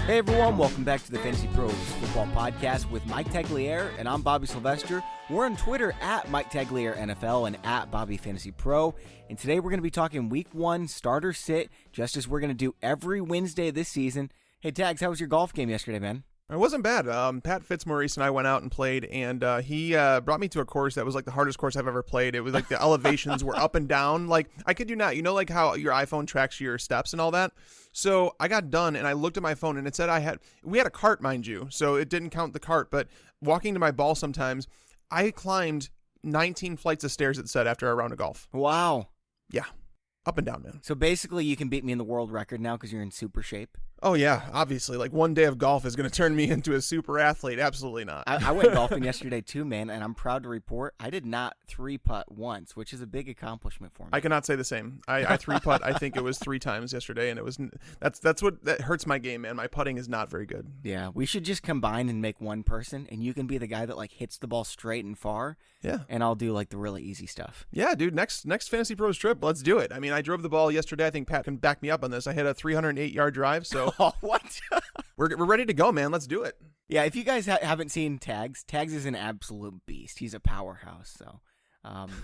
Hey everyone, welcome back to the Fantasy Pros Football Podcast with Mike Tagliere, and I'm Bobby Sylvester. We're on Twitter at Mike Tagliere NFL and at Bobby Fantasy Pro, and today we're going to be talking Week 1 starter sit, just as we're going to do every Wednesday this season. Hey Tags, how was your golf game yesterday, man? It wasn't bad. Pat Fitzmaurice and I went out and played, and he brought me to a course that was like the hardest course I've ever played. It was like the elevations were up and down. Like, I kid you not, you know, like how your iPhone tracks your steps and all that? So I got done, and I looked at my phone, and it said we had a cart, mind you, so it didn't count the cart, but walking to my ball sometimes, I climbed 19 flights of stairs, it said, after a round of golf. Wow. Yeah. Up and down, man. So basically you can beat me in the world record now because you're in super shape? Oh, yeah, obviously. Like, one day of golf is going to turn me into a super athlete. Absolutely not. I went golfing yesterday too, man, and I'm proud to report I did not three-putt once, which is a big accomplishment for me. I cannot say the same. I three-putt, I think it was 3 times yesterday, and that hurts my game, man. My putting is not very good. Yeah, we should just combine and make one person, and you can be the guy that, like, hits the ball straight and far. Yeah. And I'll do, like, the really easy stuff. Yeah, dude, next Fantasy Pros trip, let's do it. I mean, I drove the ball yesterday. I think Pat can back me up on this. I hit a 308-yard drive, so... Oh, what? We're ready to go, man. Let's do it. Yeah, if you guys haven't seen Tags is an absolute beast. He's a powerhouse, so...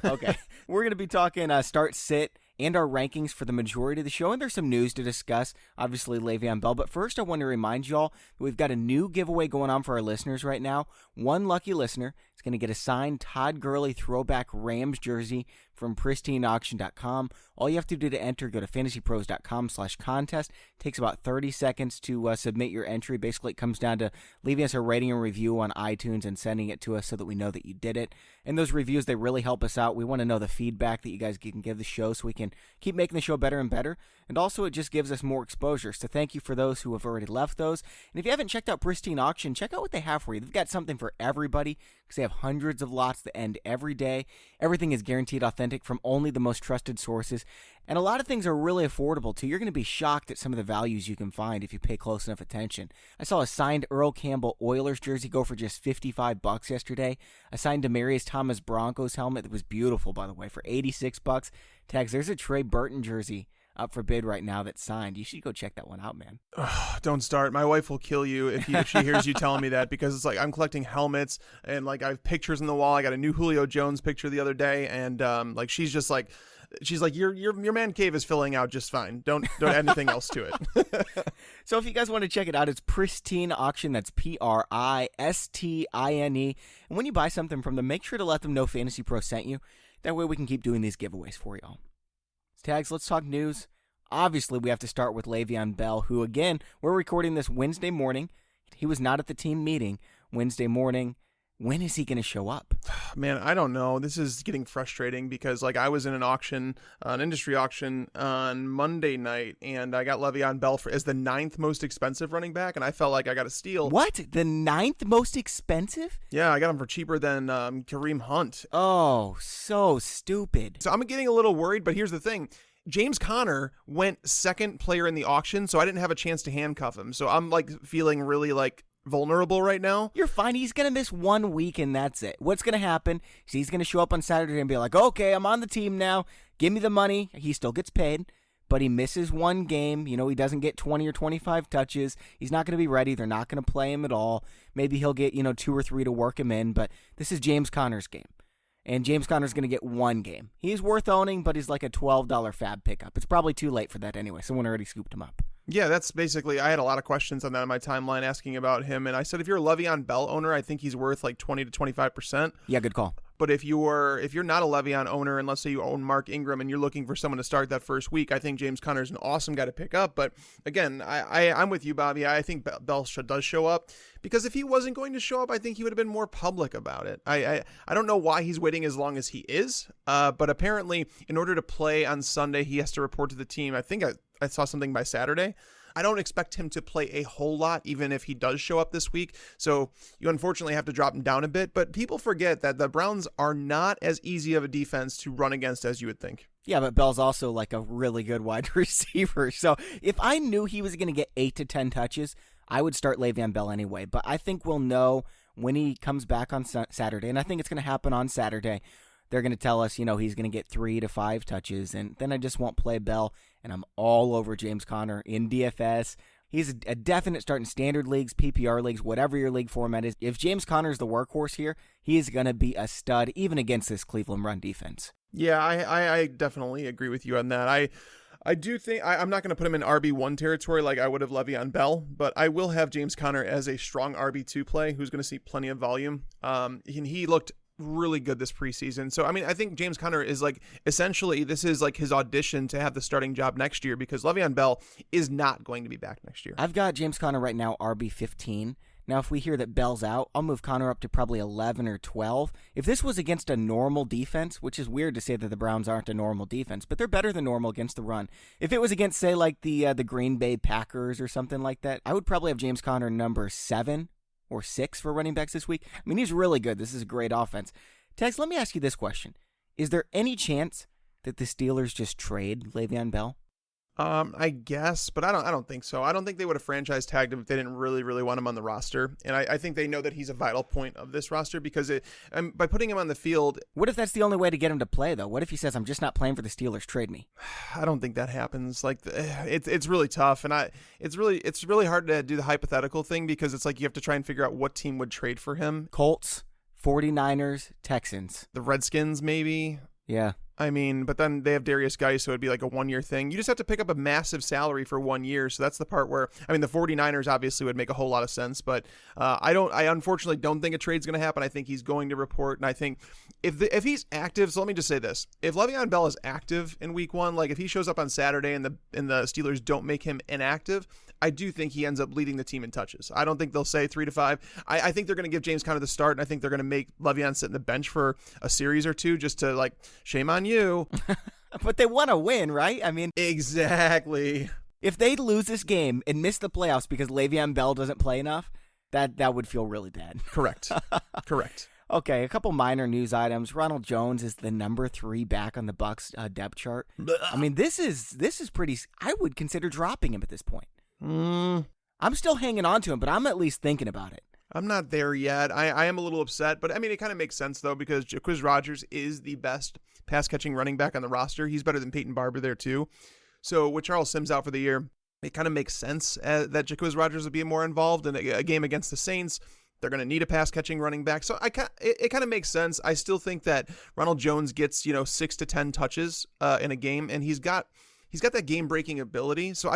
okay, we're going to be talking start, sit, and our rankings for the majority of the show, and there's some news to discuss, obviously Le'Veon Bell, but first I want to remind y'all that we've got a new giveaway going on for our listeners right now. One lucky listener is going to get a signed Todd Gurley throwback Rams jersey from pristineauction.com. All you have to do to enter, go to fantasypros.com/contest. It takes about 30 seconds to submit your entry. Basically, it comes down to leaving us a rating and review on iTunes and sending it to us so that we know that you did it. And those reviews, they really help us out. We want to know the feedback that you guys can give the show so we can keep making the show better and better. And also, it just gives us more exposure. So thank you for those who have already left those. And if you haven't checked out Pristine Auction, check out what they have for you. They've got something for everybody because they have hundreds of lots that end every day. Everything is guaranteed authentic from only the most trusted sources. And a lot of things are really affordable too. You're going to be shocked at some of the values you can find if you pay close enough attention. I saw a signed Earl Campbell Oilers jersey go for just $55 yesterday. A signed Demaryius Thomas Broncos helmet that was beautiful, by the way, for $86. Tags, there's a Trey Burton jersey up for bid right now that's signed. You should go check that one out, man. Don't start. My wife will kill you if she hears you telling me that, because it's like I'm collecting helmets and like I have pictures on the wall. I got a new Julio Jones picture the other day, and like she's like your man cave is filling out just fine. Don't add anything else to it. So if you guys want to check it out, it's Pristine Auction. That's Pristine. And when you buy something from them, make sure to let them know Fantasy Pro sent you. That way we can keep doing these giveaways for y'all. Tags, let's talk news. Obviously, we have to start with Le'Veon Bell, who, again, we're recording this Wednesday morning. He was not at the team meeting Wednesday morning. When is he going to show up? Man, I don't know. This is getting frustrating because, like, I was in an industry auction on Monday night, and I got Le'Veon Bell as the 9th most expensive running back, and I felt like I got a steal. What? The 9th most expensive? Yeah, I got him for cheaper than Kareem Hunt. Oh, so stupid. So I'm getting a little worried, but here's the thing. James Conner went second player in the auction, so I didn't have a chance to handcuff him. So I'm, like, feeling really, like, vulnerable right now. You're fine. He's going to miss 1 week and that's it. What's going to happen is he's going to show up on Saturday and be like, okay, I'm on the team now. Give me the money. He still gets paid, but he misses 1 game. You know, he doesn't get 20 or 25 touches. He's not going to be ready. They're not going to play him at all. Maybe he'll get, 2 or 3 to work him in, but this is James Conner's game. And James Conner's going to get 1 game. He's worth owning, but he's like a $12 fab pickup. It's probably too late for that anyway. Someone already scooped him up. Yeah, that's basically, I had a lot of questions on that on my timeline asking about him. And I said, if you're a Le'Veon Bell owner, I think he's worth like 20 to 25%. Yeah, good call. But if you're not a Le'Veon owner, and let's say you own Mark Ingram and you're looking for someone to start that first week, I think James Conner is an awesome guy to pick up. But again, I'm with you, Bobby. I think Bell does show up, because if he wasn't going to show up, I think he would have been more public about it. I don't know why he's waiting as long as he is, but apparently in order to play on Sunday, he has to report to the team. I think I saw something by Saturday. I don't expect him to play a whole lot, even if he does show up this week. So you unfortunately have to drop him down a bit. But people forget that the Browns are not as easy of a defense to run against as you would think. Yeah, but Bell's also like a really good wide receiver. So if I knew he was going to get 8 to 10 touches, I would start Le'Veon Bell anyway. But I think we'll know when he comes back on Saturday. And I think it's going to happen on Saturday. They're going to tell us, he's going to get 3 to 5 touches. And then I just won't play Bell. And I'm all over James Conner in DFS, He's a definite start in standard leagues, PPR leagues, whatever your league format is. If James Conner's the workhorse here, he is going to be a stud, even against this Cleveland run defense. Yeah, I definitely agree with you on that. I do think I'm not going to put him in RB1 territory like I would have Le'Veon Bell, but I will have James Conner as a strong RB2 play who's going to see plenty of volume. He looked really good this preseason. So, I mean, I think James Conner is like, essentially, this is like his audition to have the starting job next year because Le'Veon Bell is not going to be back next year. I've got James Conner right now, RB15. Now, if we hear that Bell's out, I'll move Conner up to probably 11 or 12. If this was against a normal defense, which is weird to say that the Browns aren't a normal defense, but they're better than normal against the run. If it was against, say, like the Green Bay Packers or something like that, I would probably have James Conner number 7 or 6 for running backs this week. I mean, he's really good. This is a great offense. Tex, let me ask you this question. Is there any chance that the Steelers just trade Le'Veon Bell? I guess, but I don't think so. I don't think they would have franchise tagged him if they didn't really want him on the roster. And I think they know that he's a vital point of this roster because by putting him on the field. What if that's the only way to get him to play, though? What if he says, I'm just not playing for the Steelers, trade me? I don't think that happens. Like, it's really tough. And it's really hard to do the hypothetical thing because it's like you have to try and figure out what team would trade for him. Colts, 49ers, Texans. The Redskins, maybe. Yeah. I mean, but then they have Darius Geis, so it'd be like a 1-year thing. You just have to pick up a massive salary for 1 year. So that's the part where, I mean, the 49ers obviously would make a whole lot of sense, but I unfortunately don't think a trade's going to happen. I think he's going to report. And I think if he's active, so let me just say this. If Le'Veon Bell is active in week 1, like if he shows up on Saturday and the Steelers don't make him inactive, I do think he ends up leading the team in touches. I don't think they'll say 3 to 5. I think they're going to give James Conner the start, and I think they're going to make Le'Veon sit in the bench for a series or two just to, like, shame on you. But they want to win, right? I mean, exactly. If they lose this game and miss the playoffs because Le'Veon Bell doesn't play enough, that would feel really bad. Correct. Okay, a couple minor news items. Ronald Jones is the number 3 back on the Bucs depth chart. I mean, this is pretty. I would consider dropping him at this point. I'm still hanging on to him, but I'm at least thinking about it. I'm not there yet. I am a little upset, but I mean, it kind of makes sense, though, because Jaquiz Rodgers is the best pass-catching running back on the roster. He's better than Peyton Barber there, too. So with Charles Sims out for the year, it kind of makes sense that Jaquiz Rodgers would be more involved in a game against the Saints. They're going to need a pass-catching running back. So it kind of makes sense. I still think that Ronald Jones gets, 6 to 10 touches in a game, and he's got that game-breaking ability. So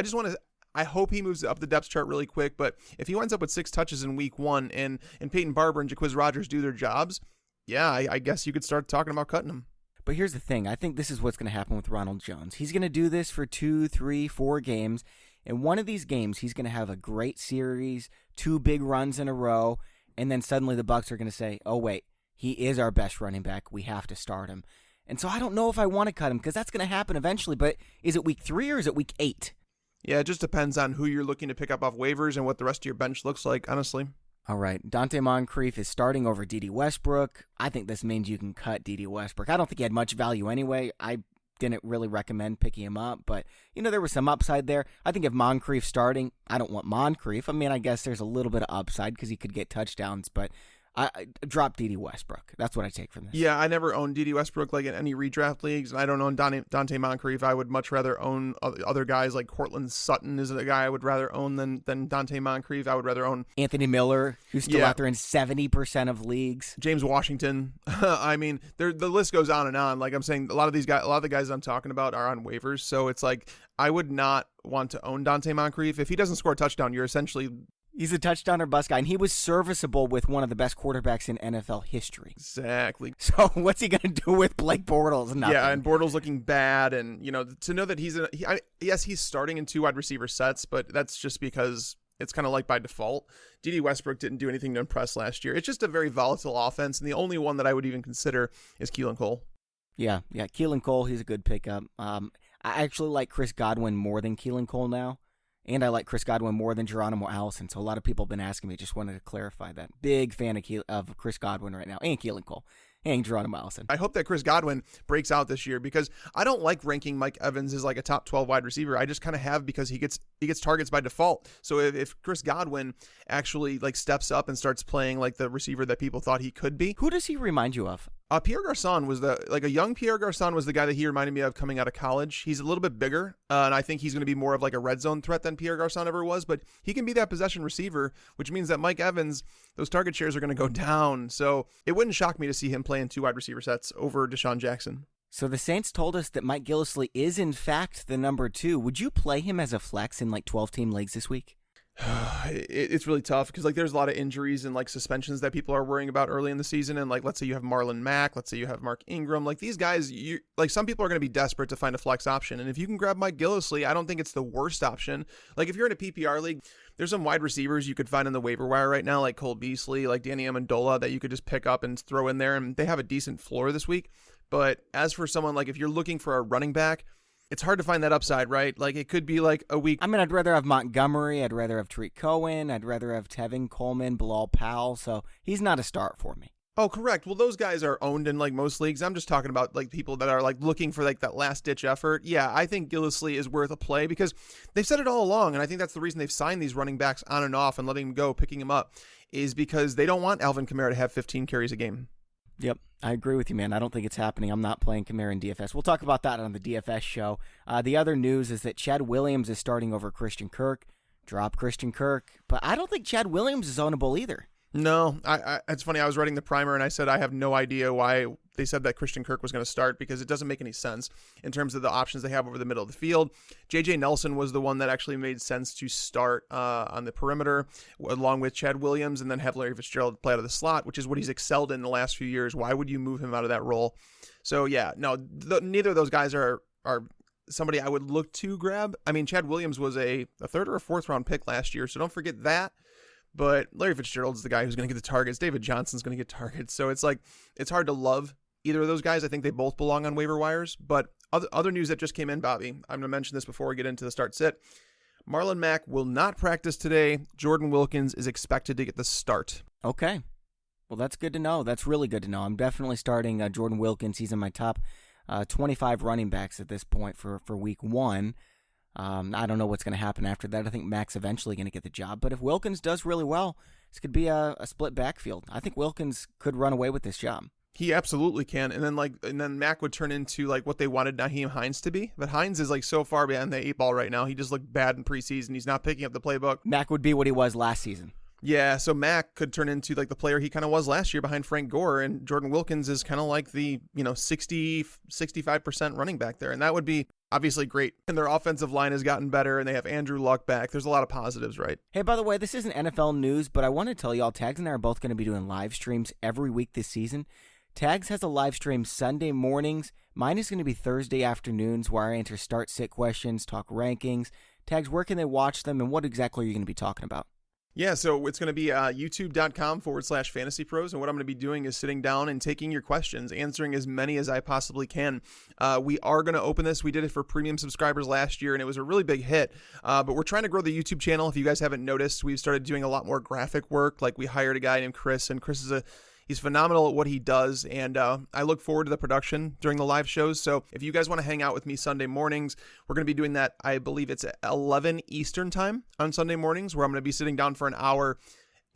I hope he moves up the depth chart really quick, but if he winds up with 6 touches in week 1 and Peyton Barber and Jaquiz Rodgers do their jobs, yeah, I guess you could start talking about cutting him. But here's the thing. I think this is what's going to happen with Ronald Jones. He's going to do this for 2, 3, 4 games. In one of these games, he's going to have a great series, 2 big runs in a row, and then suddenly the Bucs are going to say, oh, wait, he is our best running back. We have to start him. And so I don't know if I want to cut him because that's going to happen eventually. But is it week 3 or is it week 8? Yeah, it just depends on who you're looking to pick up off waivers and what the rest of your bench looks like, honestly. All right, Dante Moncrief is starting over D.D. Westbrook. I think this means you can cut D.D. Westbrook. I don't think he had much value anyway. I didn't really recommend picking him up, but, there was some upside there. I think if Moncrief's starting, I don't want Moncrief. I mean, I guess there's a little bit of upside because he could get touchdowns, but I drop D.D. Westbrook. That's what I take from this. Yeah, I never owned D.D. Westbrook like in any redraft leagues. I don't own Dante Moncrief. I would much rather own other guys like Cortland Sutton is a guy I would rather own than Dante Moncrief. I would rather own Anthony Miller, who's still out there in 70% of leagues. James Washington. I mean, the list goes on and on. Like I'm saying, a lot of the guys I'm talking about are on waivers. So it's like I would not want to own Dante Moncrief. If he doesn't score a touchdown, you're essentially... He's a touchdown or bust guy, and he was serviceable with one of the best quarterbacks in NFL history. Exactly. So what's he going to do with Blake Bortles? Nothing. Yeah, and Bortles looking bad, and to know that yes, he's starting in 2 wide receiver sets, but that's just because it's kind of like by default. D.D. Westbrook didn't do anything to impress last year. It's just a very volatile offense, and the only one that I would even consider is Keelan Cole. Yeah, Keelan Cole, he's a good pickup. I actually like Chris Godwin more than Keelan Cole now. And I like Chris Godwin more than Geronimo Allison. So a lot of people have been asking me. Just wanted to clarify that. Big fan of Chris Godwin right now. And Keelan Cole. And Geronimo Allison. I hope that Chris Godwin breaks out this year because I don't like ranking Mike Evans as like a top 12 wide receiver. I just kind of have because he gets targets by default. So if Chris Godwin actually like steps up and starts playing like the receiver that people thought he could be. Who does he remind you of? Pierre Garçon was a young Pierre Garçon was the guy that he reminded me of coming out of college. He's a little bit bigger, and I think he's going to be more of like a red zone threat than Pierre Garçon ever was, but he can be that possession receiver, which means that Mike Evans, those target shares are going to go down. So it wouldn't shock me to see him play in 2 wide receiver sets over Deshaun Jackson. So the Saints told us that Mike Gillislee is in fact the number 2. Would you play him as a flex in like 12-team leagues this week? It's really tough because like there's a lot of injuries and like suspensions that people are worrying about early in the season, and like let's say you have Marlon Mack, let's say you have Mark Ingram, like these guys, you like some people are going to be desperate to find a flex option, and if you can grab Mike Gillislee, I don't think it's the worst option. Like if you're in a PPR league, there's some wide receivers you could find on the waiver wire right now, like Cole Beasley, like Danny Amendola, that you could just pick up and throw in there, and they have a decent floor this week. But as for someone like if you're looking for a running back, it's hard to find that upside, right? Like it could be like a week. I mean, I'd rather have Montgomery. I'd rather have Tariq Cohen. I'd rather have Tevin Coleman, Bilal Powell. So he's not a start for me. Oh, correct. Well, those guys are owned in like most leagues. I'm just talking about like people that are like looking for like that last ditch effort. Yeah, I think Gillislee is worth a play because they've said it all along. And I think that's the reason they've signed these running backs on and off and letting them go, picking them up, is because they don't want Alvin Kamara to have 15 carries a game. Yep, I agree with you, man. I don't think it's happening. I'm not playing Kamara in DFS. We'll talk about that on the DFS show. The other news is that Chad Williams is starting over Christian Kirk. Drop Christian Kirk. But I don't think Chad Williams is ownable either. No, it's funny. I was writing the primer and I said I have no idea why they said that Christian Kirk was going to start because it doesn't make any sense in terms of the options they have over the middle of the field. J.J. Nelson was the one that actually made sense to start on the perimeter along with Chad Williams, and then have Larry Fitzgerald play out of the slot, which is what he's excelled in the last few years. Why would you move him out of that role? So, yeah, no, neither of those guys are somebody I would look to grab. I mean, Chad Williams was a 3rd or a 4th round pick last year, so don't forget that. But Larry Fitzgerald's the guy who's going to get the targets. David Johnson's going to get targets. So it's like, it's hard to love either of those guys. I think they both belong on waiver wires. But other news that just came in, Bobby, I'm going to mention this before we get into the start sit. Marlon Mack will not practice today. Jordan Wilkins is expected to get the start. Okay. Well, that's good to know. That's really good to know. I'm definitely starting Jordan Wilkins. He's in my top 25 running backs at this point for week 1. I don't know what's going to happen after that. I think Mack's eventually going to get the job. But if Wilkins does really well, this could be a split backfield. I think Wilkins could run away with this job. He absolutely can. And then Mack would turn into like what they wanted Nyheim Hines to be. But Hines is like so far behind the 8 ball right now. He just looked bad in preseason. He's not picking up the playbook. Mack would be what he was last season. Yeah, so Mack could turn into like the player he kind of was last year behind Frank Gore, and Jordan Wilkins is kind of like the 65% running back there, and that would be obviously great. And their offensive line has gotten better, and they have Andrew Luck back. There's a lot of positives, right? Hey, by the way, this isn't NFL news, but I want to tell y'all, Tags and I are both going to be doing live streams every week this season. Tags has a live stream Sunday mornings. Mine is going to be Thursday afternoons where I answer start-sit questions, talk rankings. Tags, where can they watch them, and what exactly are you going to be talking about? Yeah, so it's going to be youtube.com/fantasy pros. And what I'm going to be doing is sitting down and taking your questions, answering as many as I possibly can. We are going to open this. We did it for premium subscribers last year, and it was a really big hit. But we're trying to grow the YouTube channel. If you guys haven't noticed, we've started doing a lot more graphic work. Like we hired a guy named Chris, and Chris is he's phenomenal at what he does, and I look forward to the production during the live shows. So if you guys want to hang out with me Sunday mornings, we're going to be doing that. I believe it's at 11 Eastern time on Sunday mornings, where I'm going to be sitting down for an hour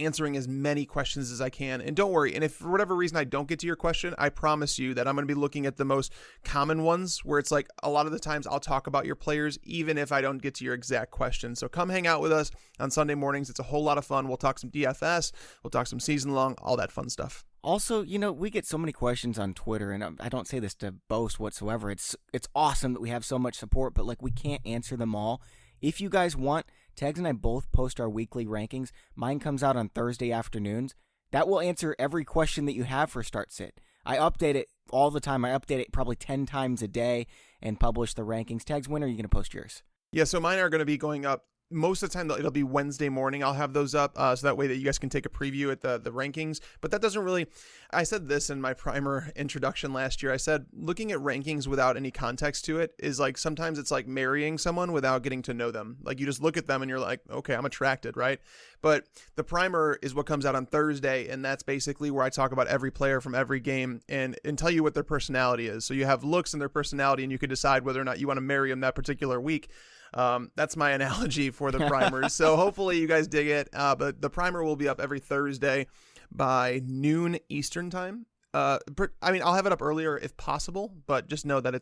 answering as many questions as I can. And don't worry, and if for whatever reason I don't get to your question, I promise you that I'm going to be looking at the most common ones, where it's like a lot of the times I'll talk about your players even if I don't get to your exact question. So come hang out with us on Sunday mornings. It's a whole lot of fun. We'll talk some DFS, we'll talk some season long, all that fun stuff. Also, we get so many questions on Twitter, and I don't say this to boast whatsoever. It's awesome that we have so much support, but we can't answer them all. If you guys want, Tags and I both post our weekly rankings. Mine comes out on Thursday afternoons. That will answer every question that you have for Start Sit. I update it all the time. I update it probably 10 times a day and publish the rankings. Tags, when are you going to post yours? Yeah, so mine are going to be going up. Most of the time, it'll be Wednesday morning. I'll have those up so that way that you guys can take a preview at the rankings. But that doesn't really... I said this in my primer introduction last year. I said looking at rankings without any context to it is like sometimes it's like marrying someone without getting to know them. Like you just look at them and you're like, okay, I'm attracted, right? But the primer is what comes out on Thursday, and that's basically where I talk about every player from every game and tell you what their personality is. So you have looks and their personality, and you can decide whether or not you want to marry them that particular week. That's my analogy for the primers. So hopefully you guys dig it. But the primer will be up every Thursday by noon Eastern time. I mean, I'll have it up earlier if possible, but just know that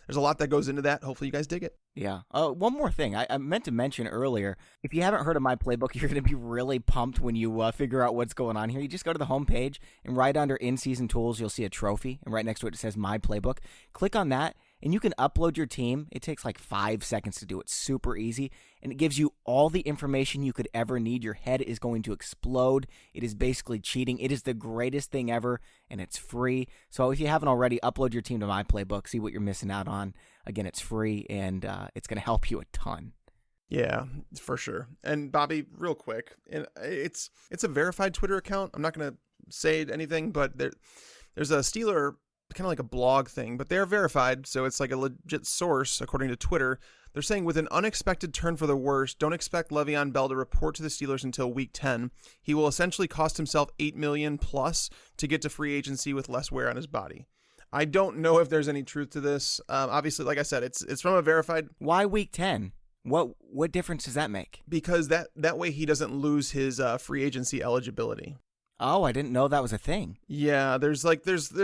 there's a lot that goes into that. Hopefully you guys dig it. Yeah. One more thing. I meant to mention earlier, if you haven't heard of my playbook, you're going to be really pumped when you figure out what's going on here. You just go to the homepage, and right under in-season tools, you'll see a trophy, and right next to it says my playbook. Click on that, and you can upload your team. It takes like 5 seconds to do it. Super easy, and it gives you all the information you could ever need. Your head is going to explode. It is basically cheating. It is the greatest thing ever, and it's free. So if you haven't already, upload your team to my playbook. See what you're missing out on. Again, it's free, and it's going to help you a ton. Yeah, for sure. And Bobby, real quick, and it's a verified Twitter account. I'm not going to say anything, but there's a Steeler, kind of like a blog thing, but they're verified, so it's like a legit source, according to Twitter. They're saying, with an unexpected turn for the worse, don't expect Le'Veon Bell to report to the Steelers until Week 10. He will essentially cost himself $8 million plus to get to free agency with less wear on his body. I don't know if there's any truth to this. Obviously, like I said, it's from a verified. Why Week 10? What difference does that make? Because that way he doesn't lose his free agency eligibility. Oh, I didn't know that was a thing. Yeah, there's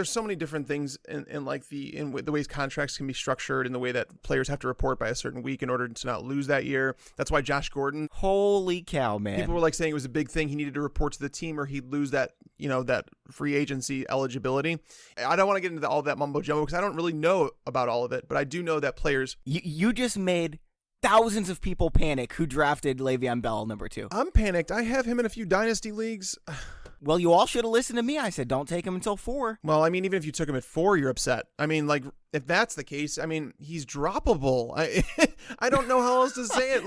so many different things in the ways contracts can be structured, and the way that players have to report by a certain week in order to not lose that year. That's why Josh Gordon. Holy cow, man! People were saying it was a big thing. He needed to report to the team, or he'd lose that that free agency eligibility. I don't want to get into all that mumbo jumbo because I don't really know about all of it, but I do know that players. You just made thousands of people panic who drafted Le'Veon Bell number 2. I'm panicked. I have him in a few dynasty leagues. Well, you all should have listened to me. I said, don't take him until 4. Well, I mean, even if you took him at 4, you're upset. I mean, if that's the case, I mean, he's droppable. I don't know how else to say it.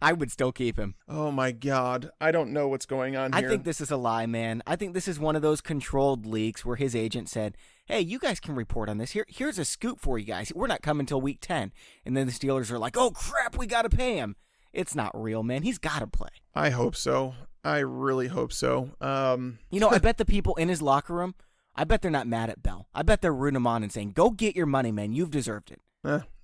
I would still keep him. Oh, my God. I don't know what's going on here. I think this is a lie, man. I think this is one of those controlled leaks where his agent said, hey, you guys can report on this. Here's a scoop for you guys. We're not coming till Week 10. And then the Steelers are like, oh, crap, we got to pay him. It's not real, man. He's got to play. I hope so. I really hope so. I bet the people in his locker room, I bet they're not mad at Bell. I bet they're rooting him on and saying, go get your money, man. You've deserved it.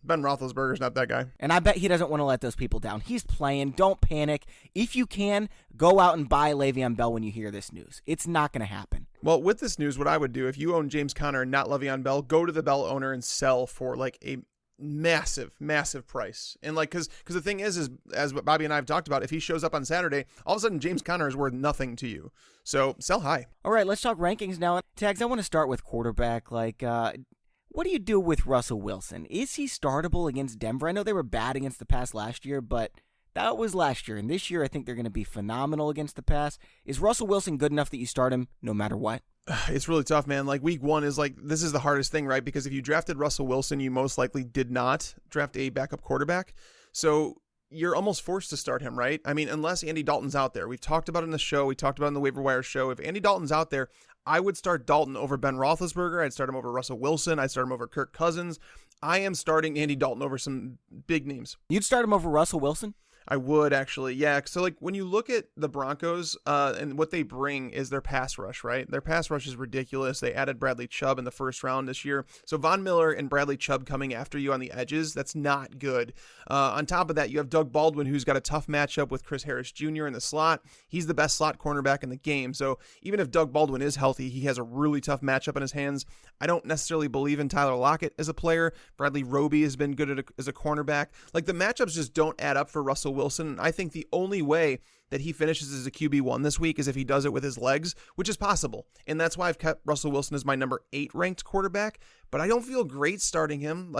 Ben Roethlisberger's not that guy. And I bet he doesn't want to let those people down. He's playing. Don't panic. If you can, go out and buy Le'Veon Bell when you hear this news. It's not going to happen. Well, with this news, what I would do, if you own James Conner and not Le'Veon Bell, go to the Bell owner and sell for a massive price. And because the thing is as Bobby and I have talked about, if he shows up on Saturday, all of a sudden James Conner is worth nothing to you. So sell high. All right, let's talk rankings now. Tags, I want to start with quarterback. What do you do with Russell Wilson? Is he startable against Denver? I know they were bad against the pass last year, but that was last year. And this year, I think they're going to be phenomenal against the pass. Is Russell Wilson good enough that you start him no matter what? It's really tough, man. Week 1 is this is the hardest thing, right? Because if you drafted Russell Wilson, you most likely did not draft a backup quarterback. So you're almost forced to start him, right? I mean, unless Andy Dalton's out there. We've talked about it in the show. We talked about it in the waiver wire show. If Andy Dalton's out there, I would start Dalton over Ben Roethlisberger. I'd start him over Russell Wilson. I'd start him over Kirk Cousins. I am starting Andy Dalton over some big names. You'd start him over Russell Wilson? I would, actually. Yeah. So when you look at the Broncos and what they bring is their pass rush, right? Their pass rush is ridiculous. They added Bradley Chubb in the first round this year. So Von Miller and Bradley Chubb coming after you on the edges, that's not good. On top of that, you have Doug Baldwin, who's got a tough matchup with Chris Harris Jr. in the slot. He's the best slot cornerback in the game. So even if Doug Baldwin is healthy, he has a really tough matchup in his hands. I don't necessarily believe in Tyler Lockett as a player. Bradley Roby has been good as a cornerback. The matchups just don't add up for Russell Wilson. I think the only way that he finishes as a QB1 this week is if he does it with his legs, which is possible. And that's why I've kept Russell Wilson as my number 8 ranked quarterback, but I don't feel great starting him.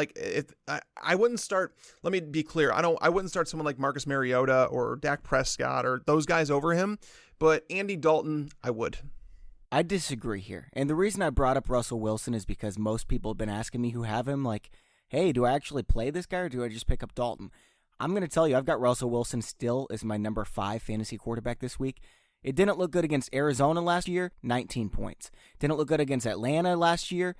I wouldn't start, let me be clear, I wouldn't start someone like Marcus Mariota or Dak Prescott or those guys over him, but Andy Dalton, I would. I disagree here. And the reason I brought up Russell Wilson is because most people have been asking me who have him, hey, do I actually play this guy or do I just pick up Dalton? I'm going to tell you, I've got Russell Wilson still as my number 5 fantasy quarterback this week. It didn't look good against Arizona last year, 19 points. Didn't look good against Atlanta last year,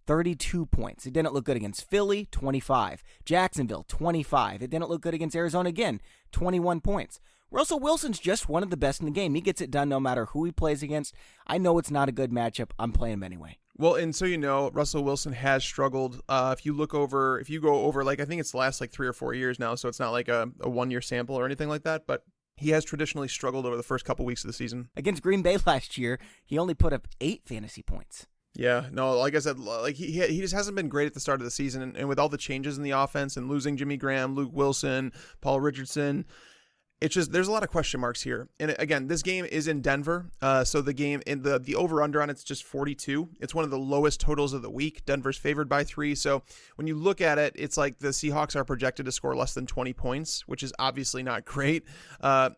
32 points. It didn't look good against Philly, 25. Jacksonville, 25. It didn't look good against Arizona again, 21 points. Russell Wilson's just one of the best in the game. He gets it done no matter who he plays against. I know it's not a good matchup. I'm playing him anyway. Well, and so Russell Wilson has struggled. If you go over, I think it's the last 3 or 4 years now, so it's not a 1-year sample or anything like that, but he has traditionally struggled over the first couple weeks of the season. Against Green Bay last year, he only put up 8 fantasy points. Yeah, no, like I said, like he just hasn't been great at the start of the season, and with all the changes in the offense and losing Jimmy Graham, Luke Wilson, Paul Richardson, it's just there's a lot of question marks here. And again, this game is in Denver, so the game in the over under on it's just 42. It's one of the lowest totals of the week. Denver's favored by 3, so when you look at it, it's like the Seahawks are projected to score less than 20 points, which is obviously not great.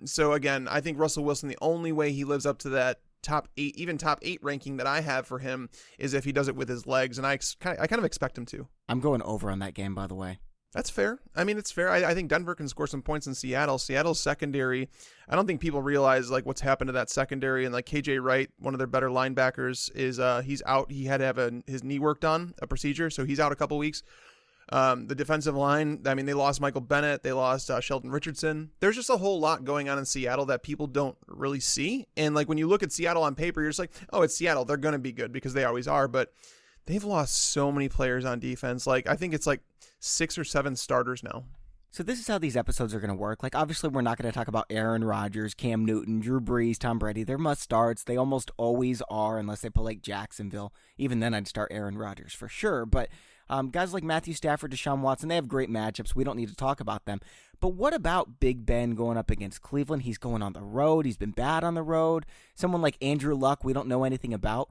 So again, I think Russell Wilson, the only way he lives up to that top 8, even top 8 ranking that I have for him is if he does it with his legs, and I kind of expect him to. I'm going over on that game, by the way. That's fair. I mean, it's fair. I think Denver can score some points in Seattle. Seattle's secondary, I don't think people realize like what's happened to that secondary, and like KJ Wright, one of their better linebackers, is he's out. He had to have his knee worked on, a procedure, so he's out a couple weeks. The defensive line, I mean, they lost Michael Bennett. They lost Sheldon Richardson. There's just a whole lot going on in Seattle that people don't really see. And like when you look at Seattle on paper, you're just like, oh, it's Seattle. They're going to be good because they always are. But they've lost so many players on defense. Like I think it's like 6 or 7 starters now. So this is how these episodes are going to work. Like, obviously, we're not going to talk about Aaron Rodgers, Cam Newton, Drew Brees, Tom Brady. They're must-starts. They almost always are unless they play like Jacksonville. Even then, I'd start Aaron Rodgers for sure. But guys like Matthew Stafford, Deshaun Watson, they have great matchups. We don't need to talk about them. But what about Big Ben going up against Cleveland? He's going on the road. He's been bad on the road. Someone like Andrew Luck, we don't know anything about.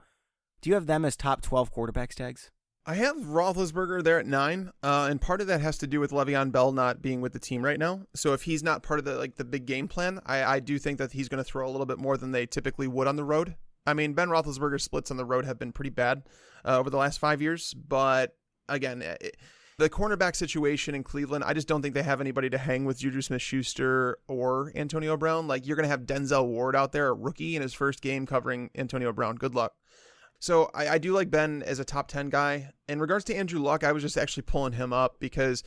Do you have them as top 12 quarterbacks, Tags? I have Roethlisberger there at 9, and part of that has to do with Le'Veon Bell not being with the team right now. So if he's not part of the big game plan, I do think that he's going to throw a little bit more than they typically would on the road. I mean, Ben Roethlisberger's splits on the road have been pretty bad over the last 5 years, but again, the cornerback situation in Cleveland, I just don't think they have anybody to hang with Juju Smith-Schuster or Antonio Brown. Like, you're going to have Denzel Ward out there, a rookie, in his first game covering Antonio Brown. Good luck. So I do like Ben as a top 10 guy. In regards to Andrew Luck, I was just actually pulling him up because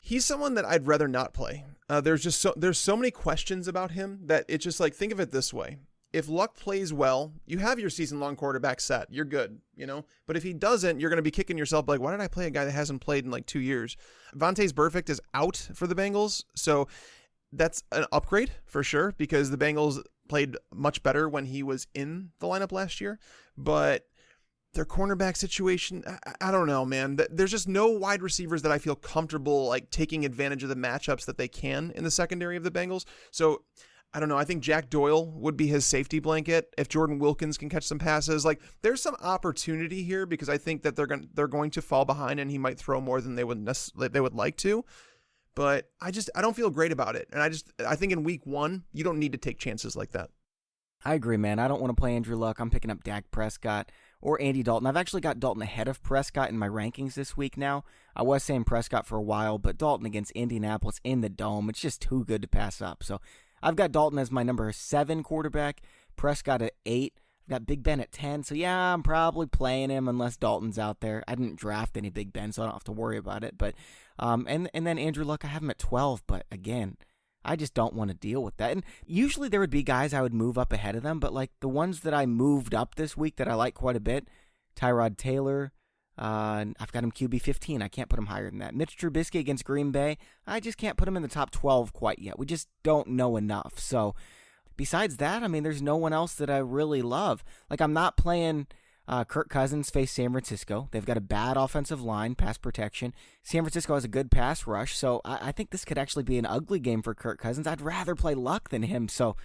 he's someone that I'd rather not play. There's so many questions about him that it's just like, think of it this way. If Luck plays well, you have your season-long quarterback set. You're good, But if he doesn't, you're going to be kicking yourself like, why did I play a guy that hasn't played in like 2 years? Vontaze Burfict is out for the Bengals, so that's an upgrade for sure because the Bengals played much better when he was in the lineup last year. But their cornerback situation, I don't know, man. There's just no wide receivers that I feel comfortable like taking advantage of the matchups that they can in the secondary of the Bengals. So I don't know. I think Jack Doyle would be his safety blanket if Jordan Wilkins can catch some passes. Like there's some opportunity here because I think that they're going to fall behind and he might throw more than they would like to. But I don't feel great about it. And I think in week 1, you don't need to take chances like that. I agree, man. I don't want to play Andrew Luck. I'm picking up Dak Prescott or Andy Dalton. I've actually got Dalton ahead of Prescott in my rankings this week now. I was saying Prescott for a while, but Dalton against Indianapolis in the Dome, it's just too good to pass up. So I've got Dalton as my number 7 quarterback, Prescott at 8. I've got Big Ben at 10. So yeah, I'm probably playing him unless Dalton's out there. I didn't draft any Big Ben, so I don't have to worry about it. But and then Andrew Luck, I have him at 12. But again, I just don't want to deal with that. And usually there would be guys I would move up ahead of them, but like the ones that I moved up this week that I like quite a bit, Tyrod Taylor, I've got him QB 15. I can't put him higher than that. Mitch Trubisky against Green Bay, I just can't put him in the top 12 quite yet. We just don't know enough. So besides that, I mean, there's no one else that I really love. Like I'm not playing Kirk Cousins face San Francisco. They've got a bad offensive line, pass protection. San Francisco has a good pass rush, so I think this could actually be an ugly game for Kirk Cousins. I'd rather play Luck than him, so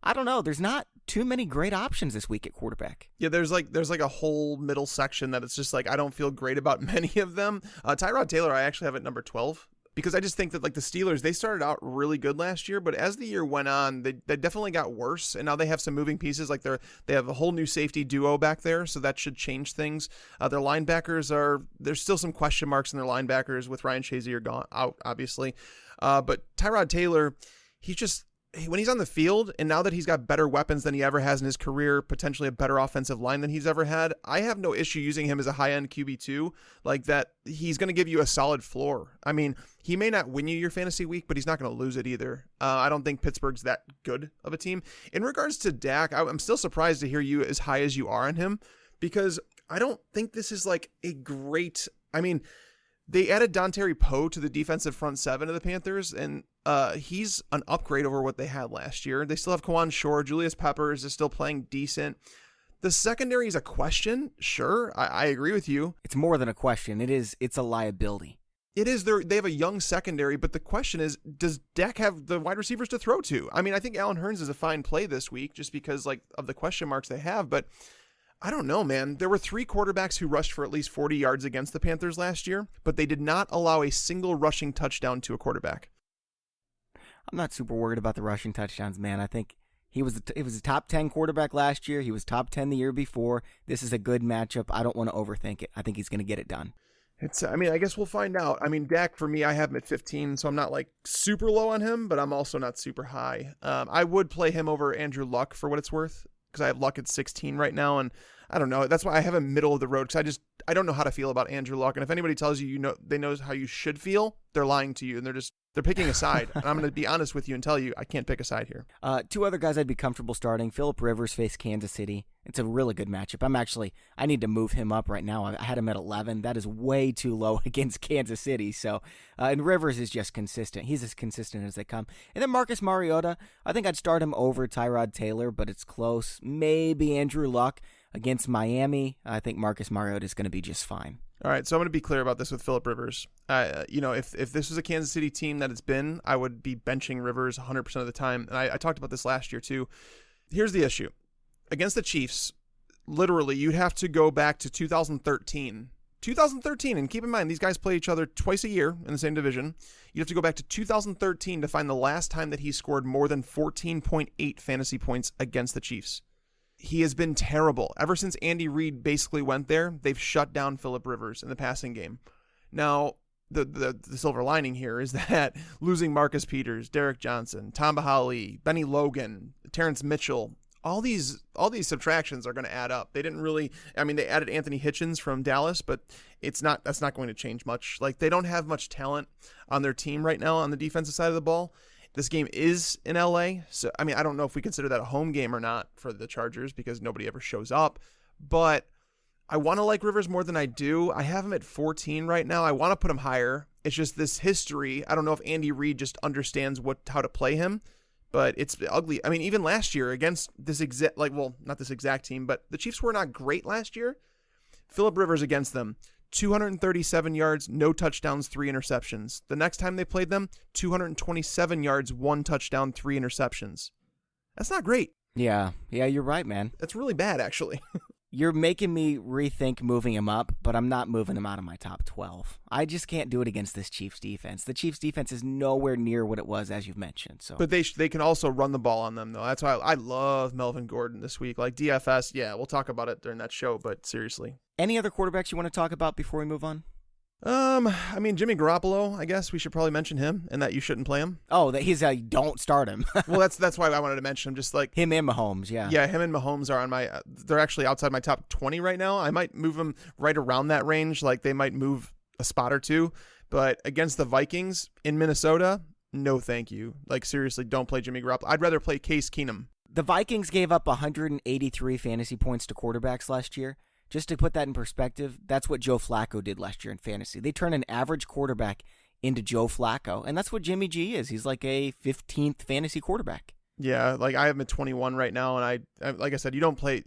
I don't know. There's not too many great options this week at quarterback. Yeah, there's like a whole middle section that it's just like I don't feel great about many of them. Tyrod Taylor, I actually have at number 12. Because I just think that like the Steelers, they started out really good last year, but as the year went on, they definitely got worse. And now they have some moving pieces. Like they have a whole new safety duo back there, so that should change things. Their linebackers there's still some question marks in their linebackers with Ryan Shazier out, obviously. But Tyrod Taylor, when he's on the field, and now that he's got better weapons than he ever has in his career, potentially a better offensive line than he's ever had, I have no issue using him as a high-end QB2 like that. He's going to give you a solid floor. I mean, he may not win you your fantasy week, but he's not going to lose it either. I don't think Pittsburgh's that good of a team. In regards to Dak, I'm still surprised to hear you as high as you are on him because I don't think this is like a great... I mean, they added Dontari Poe to the defensive front 7 of the Panthers, and he's an upgrade over what they had last year. They still have Kawan Shore. Julius Peppers is still playing decent. The secondary is a question. Sure, I agree with you. It's more than a question. It's a liability. It is. They have a young secondary, but the question is, does Dak have the wide receivers to throw to? I mean, I think Allen Hurns is a fine play this week just because of the question marks they have, but I don't know, man. There were 3 quarterbacks who rushed for at least 40 yards against the Panthers last year, but they did not allow a single rushing touchdown to a quarterback. I'm not super worried about the rushing touchdowns, man. I think he was a top 10 quarterback last year. He was top 10 the year before. This is a good matchup. I don't want to overthink it. I think he's going to get it done. I guess we'll find out. I mean, Dak, for me, I have him at 15, so I'm not super low on him, but I'm also not super high. I would play him over Andrew Luck for what it's worth, because I have Luck at 16 right now, and I don't know. That's why I have him middle of the road, because I don't know how to feel about Andrew Luck, and if anybody tells you, they know how you should feel, they're lying to you, and they're picking a side. And I'm going to be honest with you and tell you I can't pick a side here. 2 other guys I'd be comfortable starting. Phillip Rivers faced Kansas City. It's a really good matchup. I need to move him up right now. I had him at 11. That is way too low against Kansas City. So, and Rivers is just consistent. He's as consistent as they come. And then Marcus Mariota, I think I'd start him over Tyrod Taylor, but it's close. Maybe Andrew Luck against Miami. I think Marcus Mariota is going to be just fine. All right, so I'm going to be clear about this with Phillip Rivers. If this was a Kansas City team that it's been, I would be benching Rivers 100% of the time. And I talked about this last year too. Here's the issue. Against the Chiefs, literally, you'd have to go back to 2013. 2013, and keep in mind, these guys play each other twice a year in the same division. You'd have to go back to 2013 to find the last time that he scored more than 14.8 fantasy points against the Chiefs. He has been terrible. Ever since Andy Reid basically went there, they've shut down Phillip Rivers in the passing game. Now, the silver lining here is that losing Marcus Peters, Derek Johnson, Tom Bahali, Benny Logan, Terrence Mitchell, all these subtractions are going to add up. They added Anthony Hitchens from Dallas, but that's not going to change much. They don't have much talent on their team right now on the defensive side of the ball. This game is in LA, so I don't know if we consider that a home game or not for the Chargers because nobody ever shows up, but I want to like Rivers more than I do. I have him at 14 right now. I want to put him higher. It's just this history. I don't know if Andy Reid just understands how to play him, but it's ugly. Even last year against this not this exact team, but the Chiefs were not great last year. Phillip Rivers against them, 237 yards, no touchdowns, 3 interceptions. The next time they played them, 227 yards, 1 touchdown, 3 interceptions. That's not great. Yeah, you're right, man. That's really bad, actually. You're making me rethink moving him up, but I'm not moving him out of my top 12. I just can't do it against this Chiefs defense. The Chiefs defense is nowhere near what it was, as you've mentioned. So, but they can also run the ball on them, though. That's why I love Melvin Gordon this week. DFS, yeah, we'll talk about it during that show, but seriously. Any other quarterbacks you want to talk about before we move on? Jimmy Garoppolo, I guess we should probably mention him and that you shouldn't play him. Oh, that he's don't start him. Well, that's why I wanted to mention him, just him and Mahomes, yeah. Yeah, him and Mahomes are on they're actually outside my top 20 right now. I might move them right around that range, they might move a spot or two, but against the Vikings in Minnesota, no thank you. Seriously, don't play Jimmy Garoppolo. I'd rather play Case Keenum. The Vikings gave up 183 fantasy points to quarterbacks last year. Just to put that in perspective, that's what Joe Flacco did last year in fantasy. They turned an average quarterback into Joe Flacco, and that's what Jimmy G is. He's like a 15th fantasy quarterback. Yeah, I have him at 21 right now, and I like I said, you don't play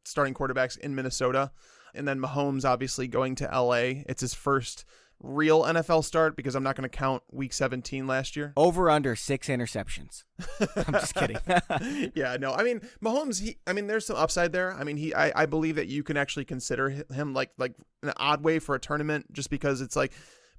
starting quarterbacks in Minnesota, and then Mahomes obviously going to LA. It's his first real NFL start because I'm not going to count week 17 last year. Over under 6 interceptions. I'm just kidding. Yeah, no. Mahomes, there's some upside there. I believe that you can actually consider him like an odd way for a tournament just because it's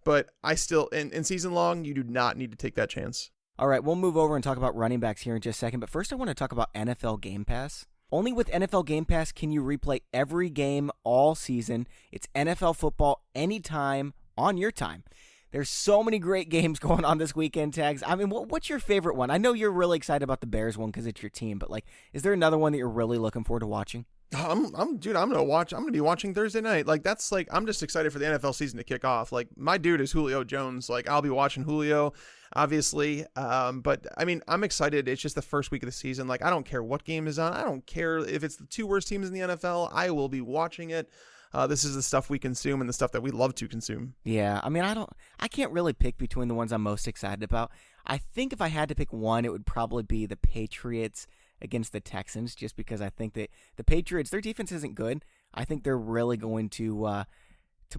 but I still in season long, you do not need to take that chance. All right, we'll move over and talk about running backs here in just a second, but first I want to talk about NFL Game Pass. Only with NFL Game Pass can you replay every game all season. It's NFL football anytime on your time. There's so many great games going on this weekend, Tags. What's your favorite one? I know you're really excited about the Bears one because it's your team, but is there another one that you're really looking forward to watching? I'm gonna be watching Thursday night. I'm just excited for the NFL season to kick off. My dude is Julio Jones. I'll be watching Julio, obviously. But I'm excited. It's just the first week of the season. I don't care what game is on. I don't care if it's the 2 worst teams in the NFL. I will be watching it. This is the stuff we consume and the stuff that we love to consume. Yeah, I can't really pick between the ones I'm most excited about. I think if I had to pick one, it would probably be the Patriots against the Texans, just because I think that the Patriots, their defense isn't good. I think they're really going to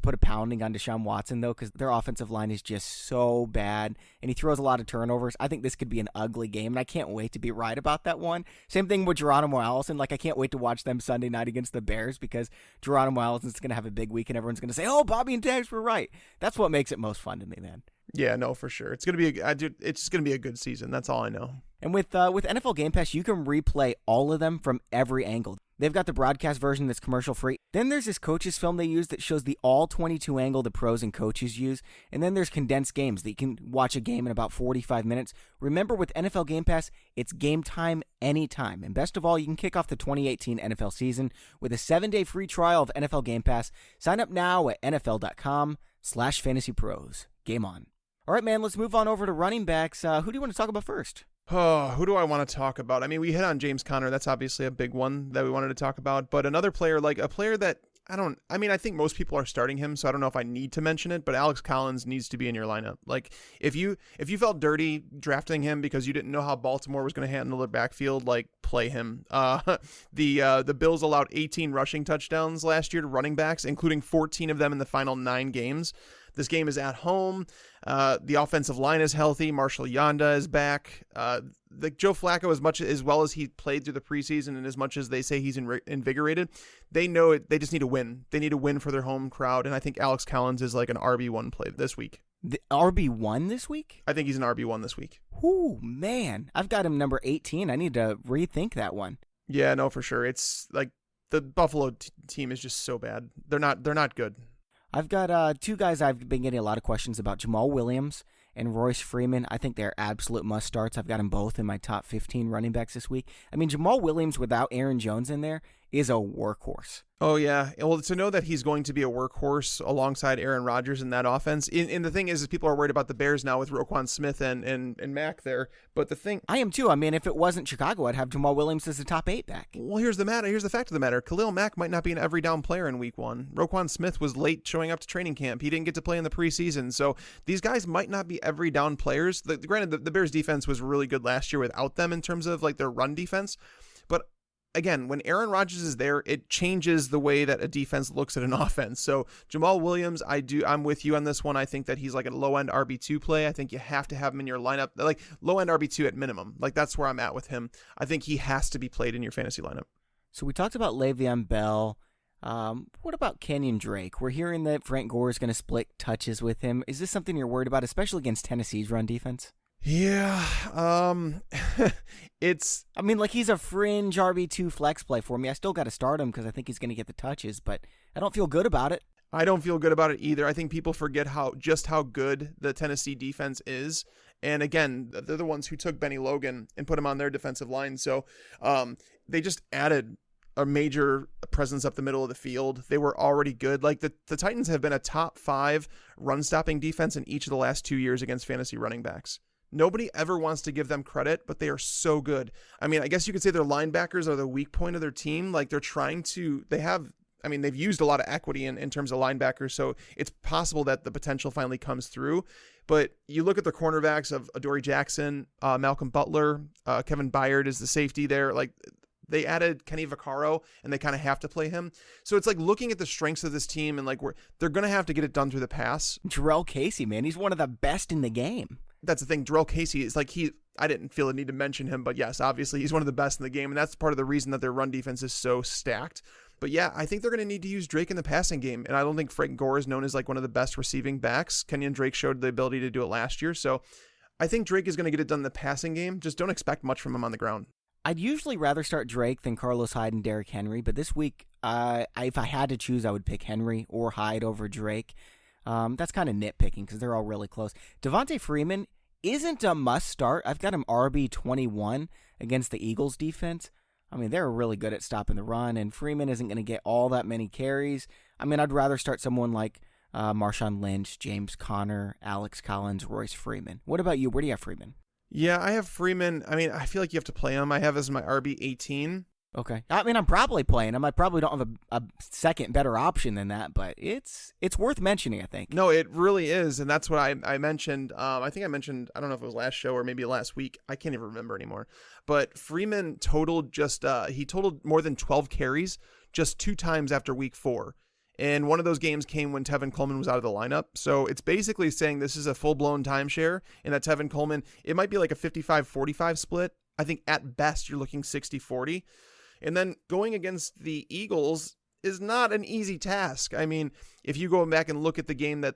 put a pounding on Deshaun Watson, though, because their offensive line is just so bad, and he throws a lot of turnovers. I think this could be an ugly game, and I can't wait to be right about that one. Same thing with Geronimo Allison. I can't wait to watch them Sunday night against the Bears, because Geronimo Allison's going to have a big week, and everyone's going to say, oh, Bobby and Tags were right. That's what makes it most fun to me, man. Yeah, no, for sure. It's gonna be it's just gonna be a good season. That's all I know. And with NFL Game Pass, you can replay all of them from every angle. They've got the broadcast version that's commercial free. Then there's this coaches film they use that shows the all 22 angle the pros and coaches use. And then there's condensed games that you can watch a game in about 45 minutes. Remember, with NFL Game Pass, it's game time anytime. And best of all, you can kick off the 2018 NFL season with a 7-day free trial of NFL Game Pass. Sign up now at NFL.com/fantasypros. Game on. All right, man, let's move on over to running backs. Who do you want to talk about first? Oh, who do I want to talk about? I mean, we hit on James Conner. That's obviously a big one that we wanted to talk about. But another player, like a player that I think most people are starting him, so I don't know if I need to mention it, but Alex Collins needs to be in your lineup. Like, if you felt dirty drafting him because you didn't know how Baltimore was going to handle the backfield, like, play him. The Bills allowed 18 rushing touchdowns last year to running backs, including 14 of them in the final 9 games. This game is at home. The offensive line is healthy. Marshall Yanda is back. Joe Flacco, as well as he played through the preseason, and as much as they say he's invigorated, they know it. They just need to win. They need to win for their home crowd, and I think Alex Collins is like an RB1 play this week. The RB1 this week? I think he's an RB1 this week. Ooh, man. I've got him number 18. I need to rethink that one. Yeah, no, for sure. It's like the Buffalo team is just so bad. They're not good. I've got 2 guys I've been getting a lot of questions about, Jamal Williams and Royce Freeman. I think they're absolute must-starts. I've got them both in my top 15 running backs this week. I mean, Jamal Williams without Aaron Jones in there is a workhorse. Oh, yeah. Well, to know that he's going to be a workhorse alongside Aaron Rodgers in that offense. And the thing is people are worried about the Bears now with Roquan Smith and Mack there. But the thing... I am too. I mean, if it wasn't Chicago, I'd have Jamal Williams as a top 8 back. Well, here's the fact of the matter. Khalil Mack might not be an every down player in week 1. Roquan Smith was late showing up to training camp. He didn't get to play in the preseason. So these guys might not be every down players. Granted, the Bears defense was really good last year without them in terms of like their run defense. But again, when Aaron Rodgers is there, it changes the way that a defense looks at an offense. So Jamal Williams, I'm with you on this one. I think that he's like a low-end RB2 play. I think you have to have him in your lineup, like low-end RB2 at minimum. Like that's where I'm at with him. I think he has to be played in your fantasy lineup. So we talked about Le'Veon Bell. What about Kenyan Drake? We're hearing that Frank Gore is going to split touches with him. Is this something you're worried about, especially against Tennessee's run defense? Yeah, he's a fringe RB2 flex play for me. I still got to start him because I think he's going to get the touches, but I don't feel good about it. I don't feel good about it either. I think people forget how good the Tennessee defense is. And again, they're the ones who took Benny Logan and put him on their defensive line. So they just added a major presence up the middle of the field. They were already good. Like the Titans have been a top 5 run-stopping defense in each of the last 2 years against fantasy running backs. Nobody ever wants to give them credit, but they are so good. I mean, I guess you could say their linebackers are the weak point of their team. Like they've used a lot of equity in terms of linebackers, so it's possible that the potential finally comes through. But you look at the cornerbacks of Adoree Jackson, Malcolm Butler, Kevin Byard is the safety there. Like they added Kenny Vaccaro, and they kind of have to play him. So it's like looking at the strengths of this team, and like they're going to have to get it done through the pass. Jarrell Casey, man, he's one of the best in the game. That's the thing. Jarrell Casey is like I didn't feel the need to mention him, but yes, obviously he's one of the best in the game, and that's part of the reason that their run defense is so stacked. But yeah, I think they're going to need to use Drake in the passing game, and I don't think Frank Gore is known as like one of the best receiving backs. Kenyan Drake showed the ability to do it last year, so I think Drake is going to get it done in the passing game. Just don't expect much from him on the ground. I'd usually rather start Drake than Carlos Hyde and Derrick Henry, but this week, if I had to choose, I would pick Henry or Hyde over Drake. That's kind of nitpicking because they're all really close. Devontae Freeman isn't a must-start. I've got him RB21 against the Eagles' defense. I mean, they're really good at stopping the run, and Freeman isn't going to get all that many carries. I mean, I'd rather start someone like Marshawn Lynch, James Conner, Alex Collins, Royce Freeman. What about you? Where do you have Freeman? Yeah, I have Freeman. I mean, I feel like you have to play him. I have as my RB18. Okay. I mean, I'm probably playing him. I probably don't have a second better option than that, but it's worth mentioning, I think. No, it really is, and that's what I mentioned. I think I mentioned, I don't know if it was last show or maybe last week. I can't even remember anymore. But Freeman totaled he totaled more than 12 carries just 2 times after week 4. And one of those games came when Tevin Coleman was out of the lineup. So it's basically saying this is a full-blown timeshare, and that Tevin Coleman, it might be like a 55-45 split. I think at best you're looking 60-40. And then going against the Eagles is not an easy task. I mean, if you go back and look at the game that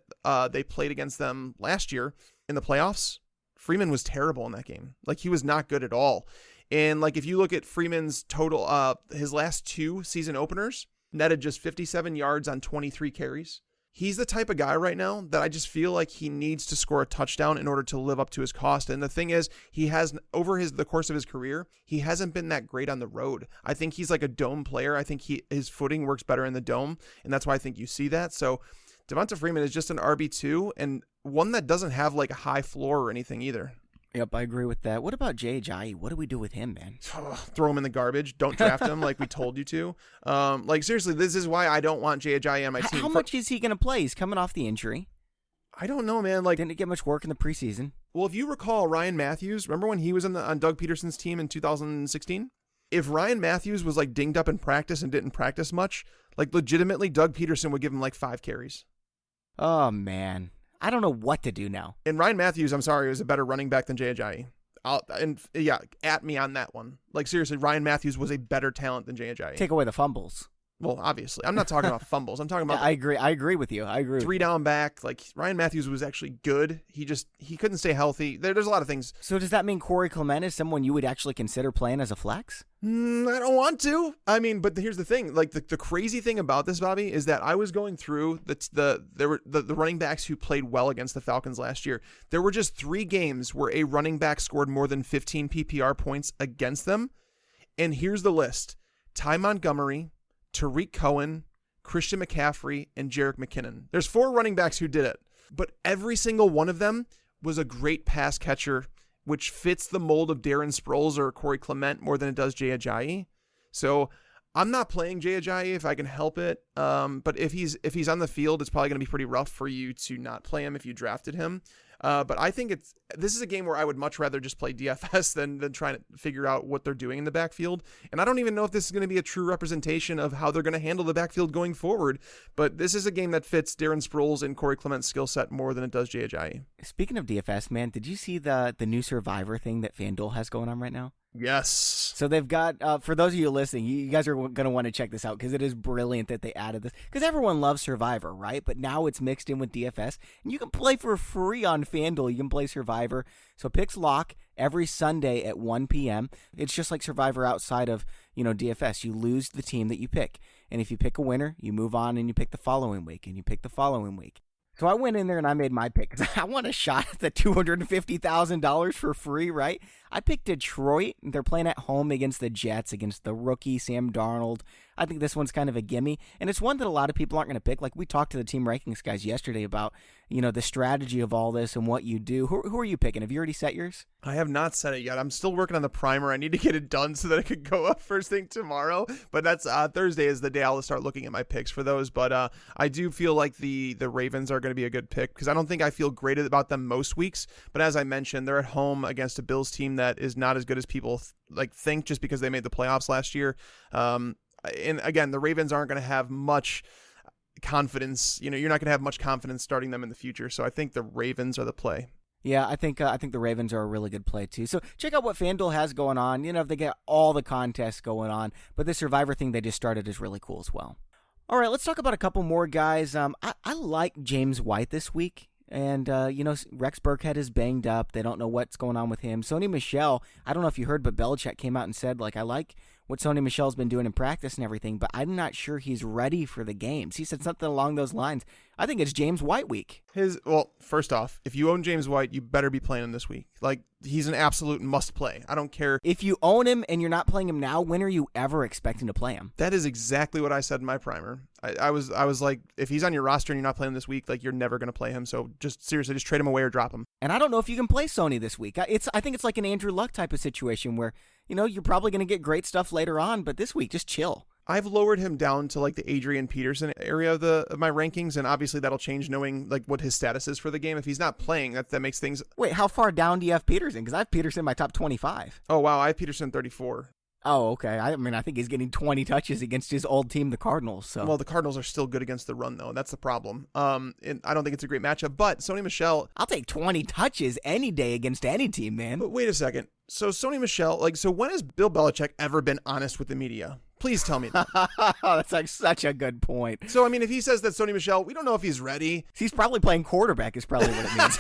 they played against them last year in the playoffs, Freeman was terrible in that game. Like, he was not good at all. And like, if you look at Freeman's total, his last 2 season openers netted just 57 yards on 23 carries. He's the type of guy right now that I just feel like he needs to score a touchdown in order to live up to his cost. And the thing is, he has, over the course of his career, he hasn't been that great on the road. I think he's like a dome player. I think his footing works better in the dome, and that's why I think you see that. So Devonta Freeman is just an RB2, and one that doesn't have like a high floor or anything either. Yep, I agree with that. What about Jay? What do we do with him, man? Throw him in the garbage. Don't draft him like we told you to. Like, seriously, this is why I don't want Jay on my team. How much is he going to play? He's coming off the injury. I don't know, man. Like, didn't get much work in the preseason. Well, if you recall Ryan Matthews, remember when he was on Doug Peterson's team in 2016? If Ryan Matthews was like dinged up in practice and didn't practice much, like legitimately Doug Peterson would give him like 5 carries. Oh, man. I don't know what to do now. And Ryan Matthews, I'm sorry, was a better running back than Jay Ajayi. And yeah, at me on that one. Like, seriously, Ryan Matthews was a better talent than Jay Ajayi. Take away the fumbles. Well, obviously. I'm not talking about fumbles. I'm talking about... Yeah, I agree with you. 3 down back. Like, Ryan Matthews was actually good. He couldn't stay healthy. There's a lot of things. So does that mean Corey Clement is someone you would actually consider playing as a flex? I don't want to. I mean, but here's the thing. Like, the crazy thing about this, Bobby, is that I was going through the running backs who played well against the Falcons last year. There were just 3 games where a running back scored more than 15 PPR points against them. And here's the list. Ty Montgomery, Tariq Cohen, Christian McCaffrey, and Jerick McKinnon. There's 4 running backs who did it, but every single one of them was a great pass catcher, which fits the mold of Darren Sproles or Corey Clement more than it does Jay Ajayi. So I'm not playing Jay Ajayi if I can help it. But if he's on the field, it's probably going to be pretty rough for you to not play him if you drafted him. But I think this is a game where I would much rather just play DFS than trying to figure out what they're doing in the backfield. And I don't even know if this is going to be a true representation of how they're going to handle the backfield going forward. But this is a game that fits Darren Sproles and Corey Clement's skill set more than it does Jay Ajayi. Speaking of DFS, man, did you see the new Survivor thing that FanDuel has going on right now? Yes. So they've got, for those of you listening, you guys are going to want to check this out because it is brilliant that they added this. Because everyone loves Survivor, right? But now it's mixed in with DFS. And you can play for free on FanDuel. You can play Survivor. So picks lock every Sunday at 1 p.m. It's just like Survivor outside of, DFS. You lose the team that you pick. And if you pick a winner, you move on and you pick the following week. And you pick the following week. So I went in there and I made my pick because I want a shot at the $250,000 for free, right? I picked Detroit. They're playing at home against the Jets, against the rookie Sam Darnold. I think this one's kind of a gimme, and it's one that a lot of people aren't going to pick. Like we talked to the team rankings guys yesterday about, the strategy of all this and what you do. Who are you picking? Have you already set yours? I have not set it yet. I'm still working on the primer. I need to get it done so that it could go up first thing tomorrow. But that's Thursday is the day I'll start looking at my picks for those. But I do feel like the Ravens are going to be a good pick because I don't think I feel great about them most weeks. But as I mentioned, they're at home against a Bills team that is not as good as people think just because they made the playoffs last year. And again, the Ravens aren't going to have much confidence. You're not going to have much confidence starting them in the future. So I think the Ravens are the play. Yeah, I think the Ravens are a really good play too. So check out what FanDuel has going on. They get all the contests going on, but the Survivor thing they just started is really cool as well. All right, let's talk about a couple more guys. I like James White this week. And, Rex Burkhead is banged up. They don't know what's going on with him. Sony Michel, I don't know if you heard, but Belichick came out and said, I like what Sony Michel's been doing in practice and everything, but I'm not sure he's ready for the games. He said something along those lines. I think it's James White week. First off, if you own James White, you better be playing him this week. He's an absolute must play. I don't care. If you own him and you're not playing him now, when are you ever expecting to play him? That is exactly what I said in my primer. I was like, if he's on your roster and you're not playing him this week, you're never going to play him. So just seriously, just trade him away or drop him. And I don't know if you can play Sony this week. I think it's like an Andrew Luck type of situation where you're probably going to get great stuff later on, but this week, just chill. I've lowered him down to like the Adrian Peterson area of my rankings, and obviously that'll change knowing like what his status is for the game. If he's not playing, that makes things. Wait, how far down do you have Peterson? Because I have Peterson in my top 25. Oh wow, I have Peterson 34. Oh, okay. I think he's getting 20 touches against his old team, the Cardinals. So. Well, the Cardinals are still good against the run, though. That's the problem. And I don't think it's a great matchup. But Sony Michel, I'll take 20 touches any day against any team, man. But wait a second. So Sony Michel, so when has Bill Belichick ever been honest with the media? Please tell me that. That's like such a good point. So, if he says that Sony Michel, we don't know if he's ready. He's probably playing quarterback is probably what it means.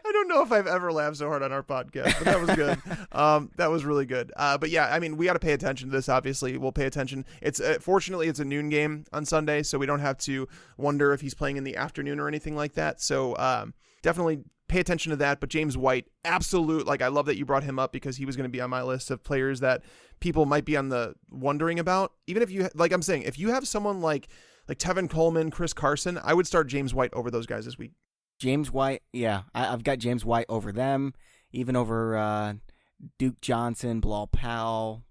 I don't know if I've ever laughed so hard on our podcast, but that was good. That was really good. But yeah, we got to pay attention to this. Obviously, we'll pay attention. It's fortunately it's a noon game on Sunday, so we don't have to wonder if he's playing in the afternoon or anything like that. So definitely pay attention to that. But James White, absolute. I love that you brought him up because he was going to be on my list of players that people might be on the wondering about. Even if you I'm saying, if you have someone like Tevin Coleman, Chris Carson, I would start James White over those guys this week. James White, yeah. I've got James White over them, even over Duke Johnson, Bilal Powell,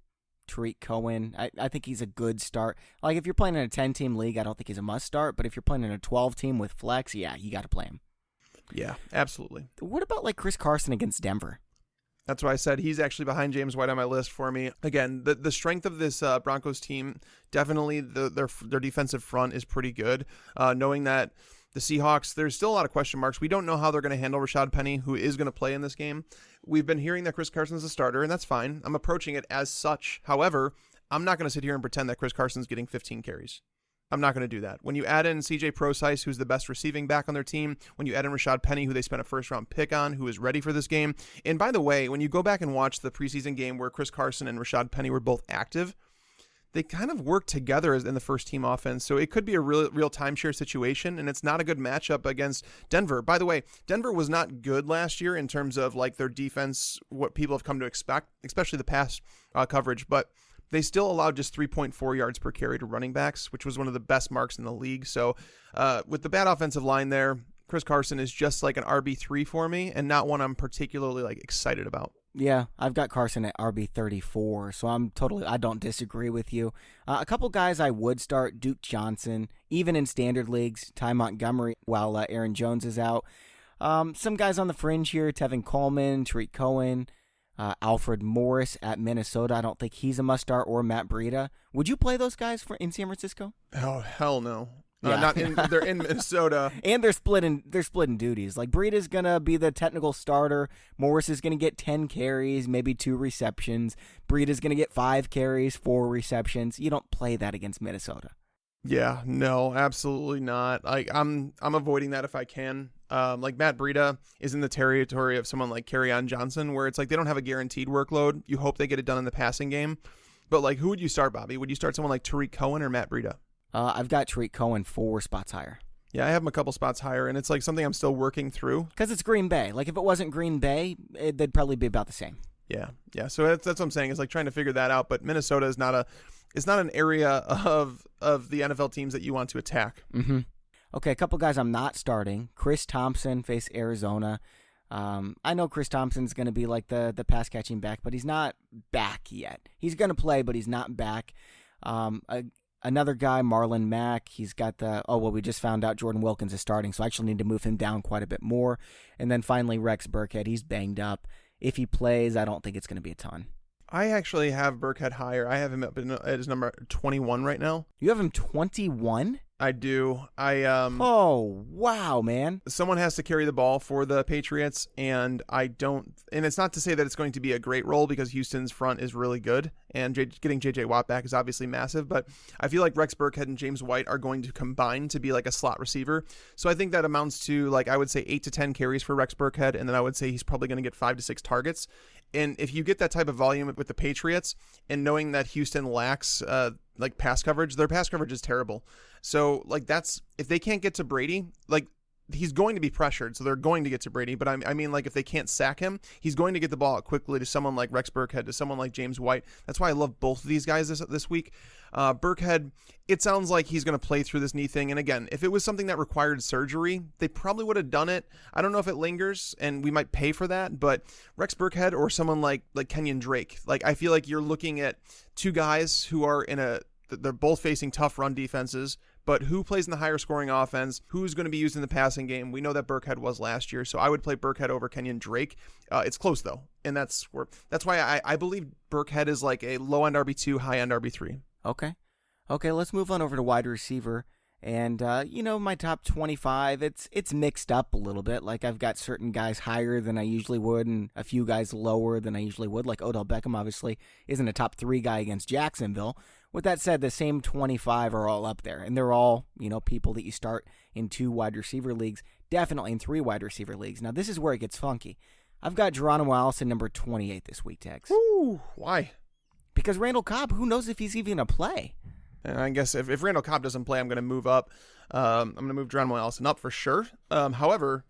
Tariq Cohen. I think he's a good start. If you're playing in a 10-team league, I don't think he's a must start, but if you're playing in a 12-team with flex, yeah, you got to play him. Yeah, absolutely. What about Chris Carson against Denver? That's why I said he's actually behind James White on my list for me. Again, the strength of this Broncos team, definitely their defensive front is pretty good. Knowing that the Seahawks, there's still a lot of question marks. We don't know how they're going to handle Rashad Penny, who is going to play in this game. We've been hearing that Chris Carson's a starter, and that's fine. I'm approaching it as such. However, I'm not going to sit here and pretend that Chris Carson's getting 15 carries. I'm not going to do that. When you add in CJ Prosise, who's the best receiving back on their team, when you add in Rashad Penny, who they spent a first-round pick on, who is ready for this game, and by the way, when you go back and watch the preseason game where Chris Carson and Rashad Penny were both active, they kind of work together in the first team offense. So it could be a real timeshare situation, and it's not a good matchup against Denver. By the way, Denver was not good last year in terms of their defense, what people have come to expect, especially the pass coverage, but they still allowed just 3.4 yards per carry to running backs, which was one of the best marks in the league. So with the bad offensive line there, Chris Carson is just like an RB3 for me and not one I'm particularly excited about. Yeah, I've got Carson at RB34, so I don't disagree with you. A couple guys I would start, Duke Johnson, even in standard leagues, Ty Montgomery while Aaron Jones is out. Some guys on the fringe here, Tevin Coleman, Tariq Cohen, Alfred Morris at Minnesota. I don't think he's a must start, or Matt Breida. Would you play those guys in San Francisco? Oh, hell no. Yeah. They're in Minnesota. And they're splitting duties. Breida's going to be the technical starter. Morris is going to get 10 carries, maybe 2 receptions. Breida's going to get 5 carries, 4 receptions. You don't play that against Minnesota. Yeah, no, absolutely not. I'm avoiding that if I can. Matt Breida is in the territory of someone like Kerryon Johnson, where it's they don't have a guaranteed workload. You hope they get it done in the passing game. But who would you start, Bobby? Would you start someone like Tariq Cohen or Matt Breida? I've got Tariq Cohen 4 spots higher. Yeah, I have him a couple spots higher, and it's something I'm still working through. Because it's Green Bay. If it wasn't Green Bay, they'd probably be about the same. Yeah. So that's what I'm saying, is trying to figure that out. But Minnesota is not an area of the NFL teams that you want to attack. Mm-hmm. Okay, a couple guys I'm not starting. Chris Thompson face Arizona. I know Chris Thompson's going to be the pass catching back, but he's not back yet. He's going to play, but he's not back. Another guy, Marlon Mack, he's got we just found out Jordan Wilkins is starting, so I actually need to move him down quite a bit more. And then finally, Rex Burkhead, he's banged up. If he plays, I don't think it's going to be a ton. I actually have Burkhead higher. I have him up at his number 21 right now. You have him 21? I do. Oh, wow, man. Someone has to carry the ball for the Patriots, and I don't. And it's not to say that it's going to be a great role, because Houston's front is really good, and getting J.J. Watt back is obviously massive. But I feel like Rex Burkhead and James White are going to combine to be a slot receiver. So I think that amounts to I would say 8 to 10 carries for Rex Burkhead, and then I would say he's probably going to get 5 to 6 targets. And if you get that type of volume with the Patriots, and knowing that Houston lacks pass coverage, their pass coverage is terrible. So that's, if they can't get to Brady, he's going to be pressured, so they're going to get to Brady. But I mean, like, if they can't sack him, he's going to get the ball out quickly to someone like Rex Burkhead, to someone like James White. That's why I love both of these guys this week. Burkhead, it sounds like he's going to play through this knee thing. And again, if it was something that required surgery, they probably would have done it. I don't know if it lingers, and we might pay for that. But Rex Burkhead or someone like Kenyan Drake, like, I feel like you're looking at two guys who are they're both facing tough run defenses. But who plays in the higher scoring offense? Who's going to be used in the passing game? We know that Burkhead was last year, so I would play Burkhead over Kenyan Drake. It's close though, and that's why I believe Burkhead is like a low end RB2, high end RB3. Okay. Let's move on over to wide receiver. And my top 25, it's mixed up a little bit. Like, I've got certain guys higher than I usually would, and a few guys lower than I usually would. Like Odell Beckham, obviously, isn't a top 3 guy against Jacksonville. With that said, the same 25 are all up there, and they're all, people that you start in 2 wide receiver leagues, definitely in 3 wide receiver leagues. Now, this is where it gets funky. I've got Geronimo Allison number 28 this week, Tex. Ooh, why? Because Randall Cobb, who knows if he's even going to play? I guess if Randall Cobb doesn't play, I'm going to move up. I'm going to move Geronimo Allison up for sure. However,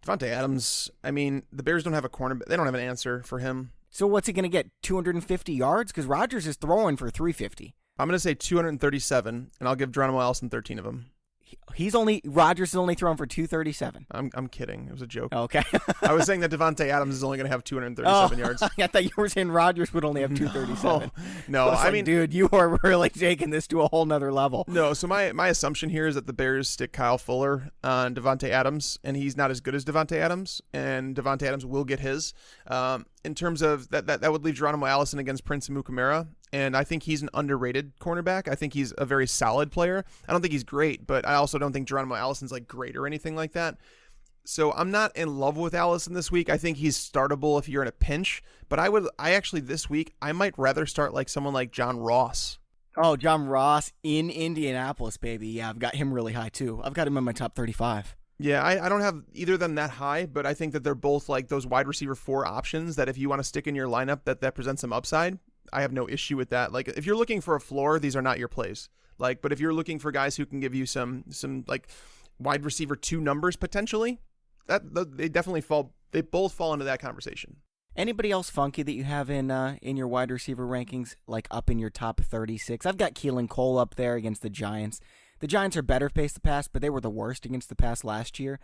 Devontae Adams, I mean, the Bears don't have a corner. They don't have an answer for him. So what's he going to get, 250 yards? Because Rodgers is throwing for 350. I'm going to say 237, and I'll give Geronimo Allison 13 of them. Rodgers is only throwing for 237. I'm kidding. It was a joke. Okay. I was saying that Devontae Adams is only going to have 237 yards. I thought you were saying Rodgers would only have 237. No, I mean, dude, you are really taking this to a whole nother level. No, so my assumption here is that the Bears stick Kyle Fuller on Devontae Adams, and he's not as good as Devontae Adams, and Devontae Adams will get his. In terms of that would leave Geronimo Allison against Prince Amukamara. And I think he's an underrated cornerback. I think he's a very solid player. I don't think he's great, but I also don't think Geronimo Allison's like great or anything like that. So I'm not in love with Allison this week. I think he's startable if you're in a pinch. But I actually this week, I might rather start like someone like John Ross. Oh, John Ross in Indianapolis, baby. Yeah, I've got him really high too. I've got him in my top 35. Yeah, I don't have either of them that high, but I think that they're both like those wide receiver 4 options that if you want to stick in your lineup that presents some upside, I have no issue with that. Like, if you're looking for a floor, these are not your plays. Like, but if you're looking for guys who can give you some like wide receiver 2 numbers potentially, they both fall into that conversation. Anybody else funky that you have in your wide receiver rankings, like up in your top 36? I've got Keelan Cole up there against the Giants. The Giants are better paced the pass, but they were the worst against the pass last year.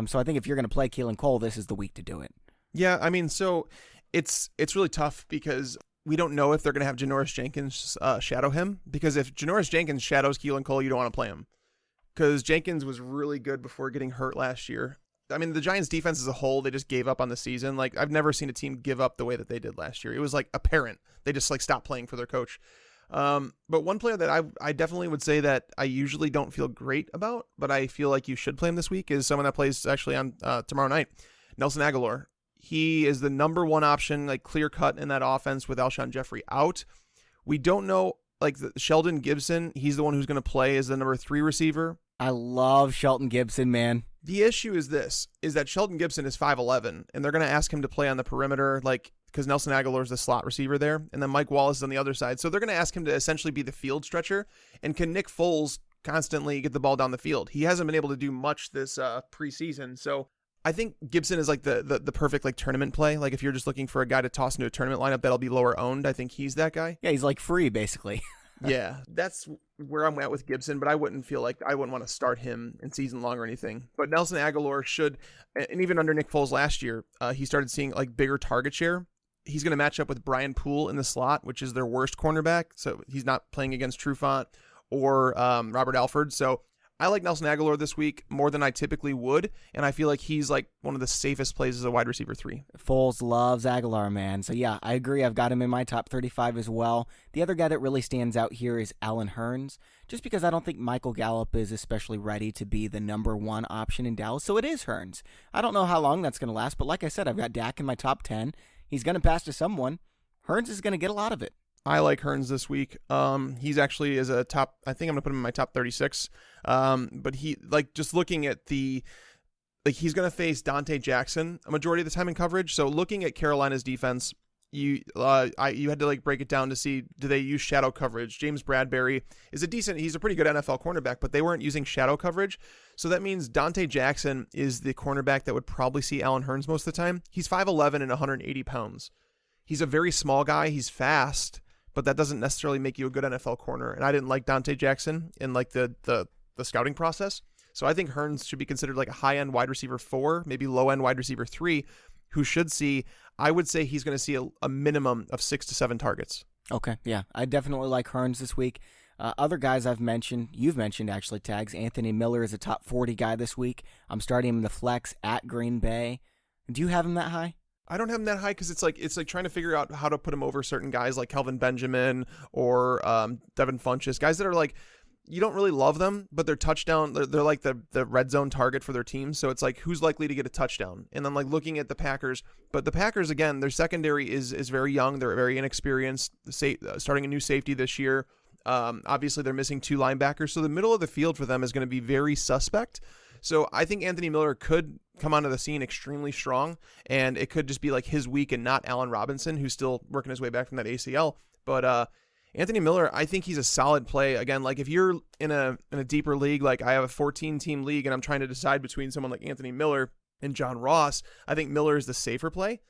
So I think if you're going to play Keelan Cole, this is the week to do it. Yeah, I mean, so it's really tough because we don't know if they're going to have Janoris Jenkins shadow him, because if Janoris Jenkins shadows Keelan Cole, you don't want to play him, because Jenkins was really good before getting hurt last year. I mean, the Giants defense as a whole, they just gave up on the season. Like, I've never seen a team give up the way that they did last year. It was like apparent. They just like stopped playing for their coach. But one player that I definitely would say that I usually don't feel great about, but I feel like you should play him this week, is someone that plays actually on tomorrow night, Nelson Aguilar. He is the number 1 option, like clear cut in that offense with Alshon Jeffrey out. We don't know, like Sheldon Gibson, he's the one who's going to play as the number 3 receiver. I love Shelton Gibson, man. The issue is that Sheldon Gibson is 5'11", and they're going to ask him to play on the perimeter, like, because Nelson Aguilar is the slot receiver there, and then Mike Wallace is on the other side. So they're going to ask him to essentially be the field stretcher. And can Nick Foles constantly get the ball down the field? He hasn't been able to do much this preseason. So I think Gibson is like the perfect like tournament play. Like, if you're just looking for a guy to toss into a tournament lineup that'll be lower owned, I think he's that guy. Yeah, he's like free basically. Yeah, that's where I'm at with Gibson, but I wouldn't want to start him in season long or anything. But Nelson Aguilar should, and even under Nick Foles last year, he started seeing like bigger target share. He's going to match up with Brian Poole in the slot, which is their worst cornerback. So he's not playing against Trufant or Robert Alford. So I like Nelson Aguilar this week more than I typically would, and I feel like he's like one of the safest plays as a wide receiver 3. Foles loves Aguilar, man. So yeah, I agree. I've got him in my top 35 as well. The other guy that really stands out here is Allen Hurns, just because I don't think Michael Gallup is especially ready to be the number 1 option in Dallas. So it is Hurns. I don't know how long that's going to last, but like I said, I've got Dak in my top 10. He's going to pass to someone. Hurns is going to get a lot of it. I like Hurns this week. He's actually is a top, I think I'm going to put him in my top 36. But he, like, just looking at he's going to face Dante Jackson a majority of the time in coverage. So looking at Carolina's defense, you had to like break it down to see, do they use shadow coverage? James Bradbury is he's a pretty good NFL cornerback, but they weren't using shadow coverage. So that means Dante Jackson is the cornerback that would probably see Allen Hurns most of the time. He's 5'11 and 180 pounds. He's a very small guy. He's fast, but that doesn't necessarily make you a good NFL corner. And I didn't like Dante Jackson in like the scouting process. So I think Hurns should be considered like a high-end wide receiver 4, maybe low-end wide receiver 3, who should see, I would say he's going to see a minimum of 6 to 7 targets. Okay, yeah. I definitely like Hurns this week. Other guys you've mentioned actually, Tags. Anthony Miller is a top 40 guy this week. I'm starting him in the flex at Green Bay. Do you have him that high? I don't have him that high because it's like trying to figure out how to put him over certain guys like Kelvin Benjamin or Devin Funchess, guys that are like, you don't really love them, but they're like the red zone target for their team. So it's like, who's likely to get a touchdown? And then like looking at the Packers, but the Packers, again, their secondary is very young. They're very inexperienced, starting a new safety this year. Obviously they're missing 2 linebackers. So the middle of the field for them is going to be very suspect. So I think Anthony Miller could come onto the scene extremely strong, and it could just be like his week and not Allen Robinson, who's still working his way back from that ACL. But Anthony Miller, I think he's a solid play. Again, like if you're in a deeper league, like I have a 14-team league, and I'm trying to decide between someone like Anthony Miller and John Ross, I think Miller is the safer play.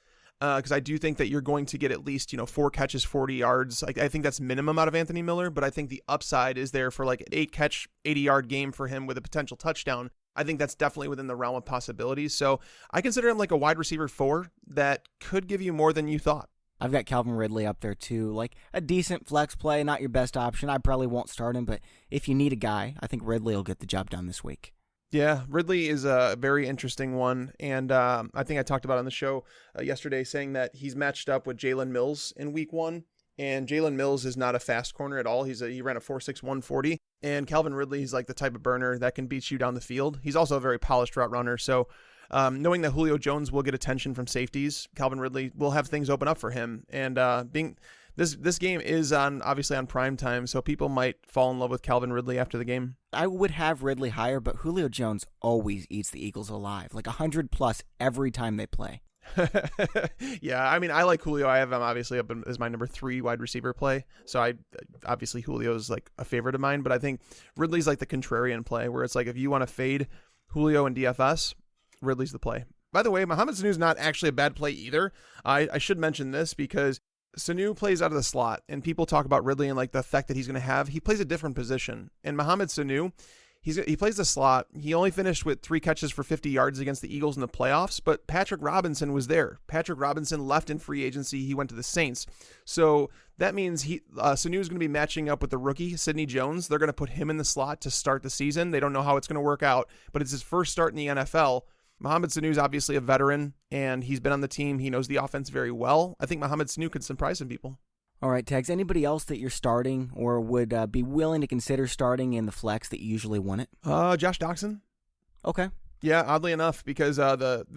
Because I do think that you're going to get at least 4 catches, 40 yards. Like I think that's minimum out of Anthony Miller, but I think the upside is there for like an 8-catch, 80-yard game for him with a potential touchdown. I think that's definitely within the realm of possibilities. So I consider him like a wide receiver 4 that could give you more than you thought. I've got Calvin Ridley up there too. Like a decent flex play, not your best option. I probably won't start him, but if you need a guy, I think Ridley will get the job done this week. Yeah, Ridley is a very interesting one, and I think I talked about it on the show yesterday, saying that he's matched up with Jalen Mills in week 1, and Jalen Mills is not a fast corner at all. He ran a 4.6 140, and Calvin Ridley is like the type of burner that can beat you down the field. He's also a very polished route runner, so knowing that Julio Jones will get attention from safeties, Calvin Ridley will have things open up for him, and This game is obviously on prime time, so people might fall in love with Calvin Ridley after the game. I would have Ridley higher, but Julio Jones always eats the Eagles alive, like 100+ every time they play. Yeah, I mean, I like Julio. I have him obviously up as my number 3 wide receiver play. So obviously Julio is like a favorite of mine, but I think Ridley's like the contrarian play, where it's like if you want to fade Julio and DFS, Ridley's the play. By the way, Mohamed Sanu's not actually a bad play either. I should mention this because Sanu plays out of the slot, and people talk about Ridley and like the effect that he's going to have. He plays a different position, and Mohamed Sanu, he plays the slot. He only finished with 3 catches for 50 yards against the Eagles in the playoffs, but Patrick Robinson was there. Patrick Robinson left in free agency. He went to the Saints, so that means Sanu is going to be matching up with the rookie Sidney Jones. They're going to put him in the slot to start the season. They don't know how it's going to work out, but it's his first start in the NFL. Mohamed Sanu is obviously a veteran, and he's been on the team. He knows the offense very well. I think Mohamed Sanu could surprise some people. All right, Tags, anybody else that you're starting or would be willing to consider starting in the flex that you usually want it? Josh Doctson. Okay. Yeah, oddly enough, because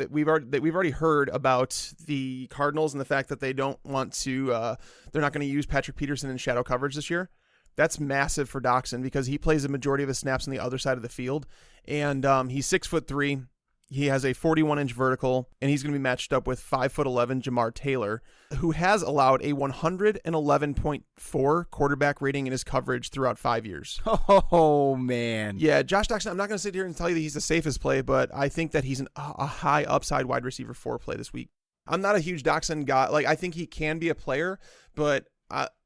we've already heard about the Cardinals and the fact that they don't want to, they're not going to use Patrick Peterson in shadow coverage this year. That's massive for Doctson because he plays the majority of his snaps on the other side of the field, and he's 6'3". He has a 41-inch vertical, and he's going to be matched up with 5'11" Jamar Taylor, who has allowed a 111.4 quarterback rating in his coverage throughout 5 years. Oh, man. Yeah, Josh Doctson, I'm not going to sit here and tell you that he's the safest play, but I think that he's a high upside wide receiver 4 play this week. I'm not a huge Doctson guy. Like, I think he can be a player, but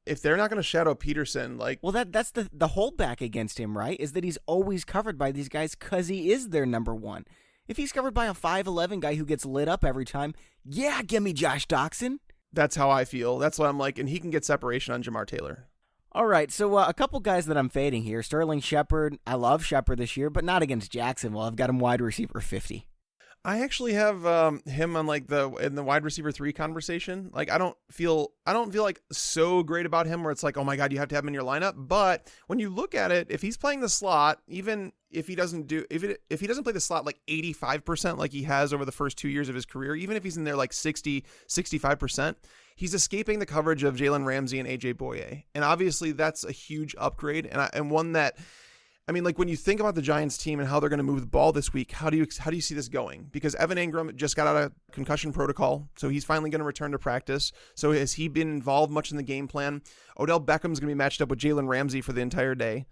if they're not going to shadow Peterson, like... Well, that's the holdback against him, right? Is that he's always covered by these guys because he is their number 1. If he's covered by a 5'11" guy who gets lit up every time, yeah, give me Josh Doctson. That's how I feel. That's what I'm like, and he can get separation on Jamar Taylor. All right, so a couple guys that I'm fading here. Sterling Shepard. I love Shepard this year, but not against Jacksonville. I've got him wide receiver 50. I actually have him on like in the wide receiver 3 conversation. Like I don't feel like so great about him where it's like, oh my God, you have to have him in your lineup. But when you look at it, if he's playing the slot, even if he doesn't play the slot like 85% like he has over the first 2 years of his career, even if he's in there like 65%, he's escaping the coverage of Jalen Ramsey and AJ Boye. And obviously that's a huge upgrade and one that, I mean, like when you think about the Giants team and how they're going to move the ball this week, how do you see this going? Because Evan Ingram just got out of concussion protocol, so he's finally going to return to practice. So has he been involved much in the game plan? Odell Beckham's going to be matched up with Jalen Ramsey for the entire day.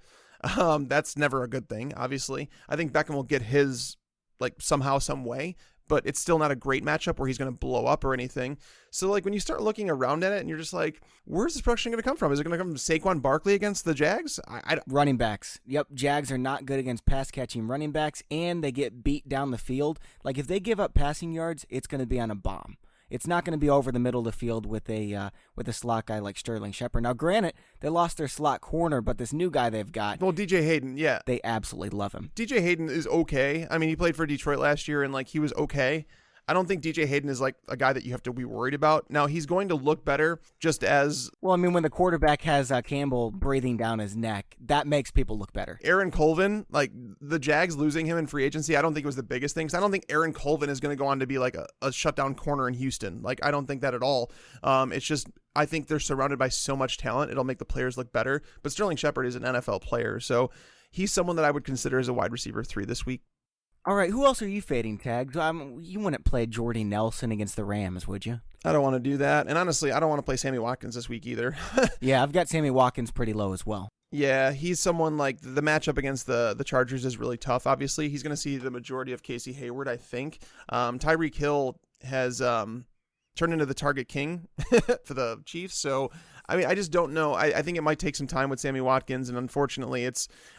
That's never a good thing, obviously. I think Beckham will get his like somehow, some way, but it's still not a great matchup where he's going to blow up or anything. So like when you start looking around at it and you're just like, where's this production going to come from? Is it going to come from Saquon Barkley against the Jags? Running backs. Yep, Jags are not good against pass-catching running backs, and they get beat down the field. Like if they give up passing yards, it's going to be on a bomb. It's not going to be over the middle of the field with a slot guy like Sterling Shepard. Now, granted, they lost their slot corner, but this new guy they've got, well, DJ Hayden, yeah, they absolutely love him. DJ Hayden is okay. I mean, he played for Detroit last year, and like he was okay. I don't think DJ Hayden is like a guy that you have to be worried about. Now, he's going to look better just as... Well, I mean, when the quarterback has Campbell breathing down his neck, that makes people look better. Aaron Colvin, like the Jags losing him in free agency, I don't think it was the biggest thing. Because I don't think Aaron Colvin is going to go on to be like a shutdown corner in Houston. Like, I don't think that at all. It's just, I think they're surrounded by so much talent. It'll make the players look better. But Sterling Shepard is an NFL player. So he's someone that I would consider as a wide receiver 3 this week. All right, who else are you fading, Tags? You wouldn't play Jordy Nelson against the Rams, would you? I don't want to do that. And honestly, I don't want to play Sammy Watkins this week either. Yeah, I've got Sammy Watkins pretty low as well. Yeah, he's someone like the matchup against the Chargers is really tough. Obviously, he's going to see the majority of Casey Hayward, I think. Tyreek Hill has turned into the target king for the Chiefs. So, I mean, I just don't know. I think it might take some time with Sammy Watkins, and unfortunately,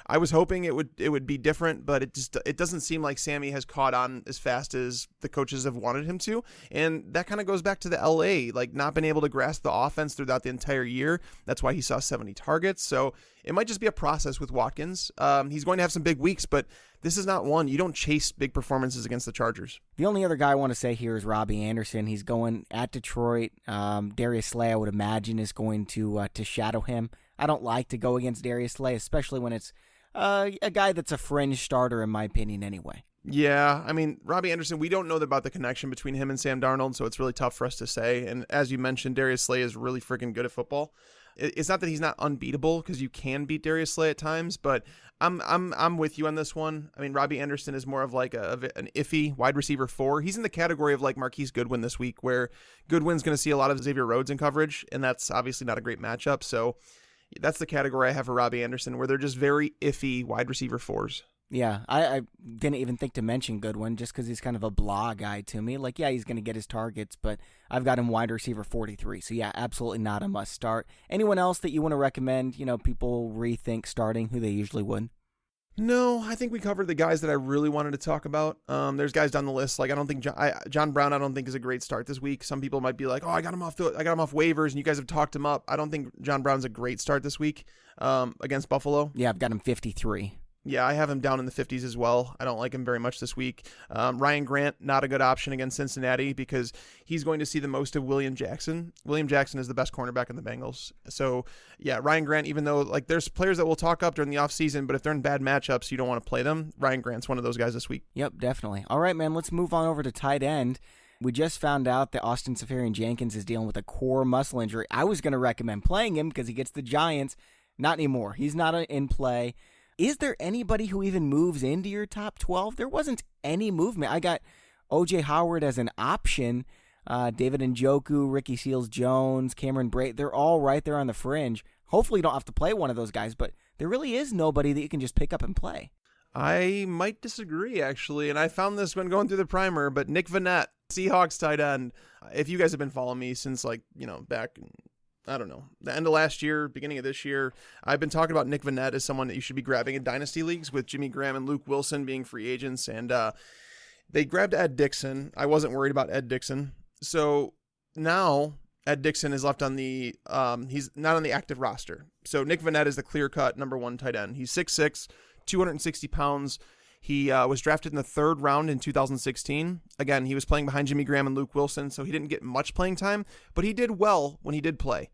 I was hoping it would be different, but it doesn't seem like Sammy has caught on as fast as the coaches have wanted him to, and that kind of goes back to the LA, like not being able to grasp the offense throughout the entire year. That's why he saw 70 targets. So it might just be a process with Watkins. He's going to have some big weeks, but this is not one. You don't chase big performances against the Chargers. The only other guy I want to say here is Robbie Anderson. He's going at Detroit. Darius Slay, I would imagine, is going to shadow him. I don't like to go against Darius Slay, especially when it's a guy that's a fringe starter, in my opinion, anyway. Yeah, I mean, Robbie Anderson, we don't know about the connection between him and Sam Darnold, so it's really tough for us to say. And as you mentioned, Darius Slay is really freaking good at football. It's not that he's not unbeatable, because you can beat Darius Slay at times, but I'm with you on this one. I mean, Robbie Anderson is more of like an iffy wide receiver 4. He's in the category of like Marquise Goodwin this week, where Goodwin's going to see a lot of Xavier Rhodes in coverage, and that's obviously not a great matchup. So that's the category I have for Robbie Anderson, where they're just very iffy wide receiver 4s. Yeah, I didn't even think to mention Goodwin just because he's kind of a blah guy to me. Like, yeah, he's going to get his targets, but I've got him wide receiver 43. So, yeah, absolutely not a must start. Anyone else that you want to recommend, people rethink starting who they usually would? No, I think we covered the guys that I really wanted to talk about. There's guys down the list. Like, I don't think John Brown, I don't think is a great start this week. Some people might be like, oh, I got him off waivers, and you guys have talked him up. I don't think John Brown's a great start this week against Buffalo. Yeah, I've got him 53. Yeah, I have him down in the 50s as well. I don't like him very much this week. Ryan Grant, not a good option against Cincinnati because he's going to see the most of William Jackson. William Jackson is the best cornerback in the Bengals. So, yeah, Ryan Grant, even though like there's players that will talk up during the offseason, but if they're in bad matchups, you don't want to play them. Ryan Grant's one of those guys this week. Yep, definitely. All right, man, let's move on over to tight end. We just found out that Austin Seferian-Jenkins is dealing with a core muscle injury. I was going to recommend playing him because he gets the Giants. Not anymore. He's not in play. Is there anybody who even moves into your top 12? There wasn't any movement. I got O.J. Howard as an option. David Njoku, Ricky Seals-Jones, Cameron Brate, they're all right there on the fringe. Hopefully you don't have to play one of those guys, but there really is nobody that you can just pick up and play. I might disagree, actually, and I found this when going through the primer, but Nick Vannett, Seahawks tight end. If you guys have been following me since, back I don't know, the end of last year, beginning of this year, I've been talking about Nick Vannett as someone that you should be grabbing in dynasty leagues, with Jimmy Graham and Luke Wilson being free agents. And they grabbed Ed Dickson. I wasn't worried about Ed Dickson. So now Ed Dickson is left on the he's not on the active roster. So Nick Vannett is the clear-cut number 1 tight end. He's 6'6", 260 pounds. He was drafted in the 3rd round in 2016. Again, he was playing behind Jimmy Graham and Luke Wilson, so he didn't get much playing time, but he did well when he did play.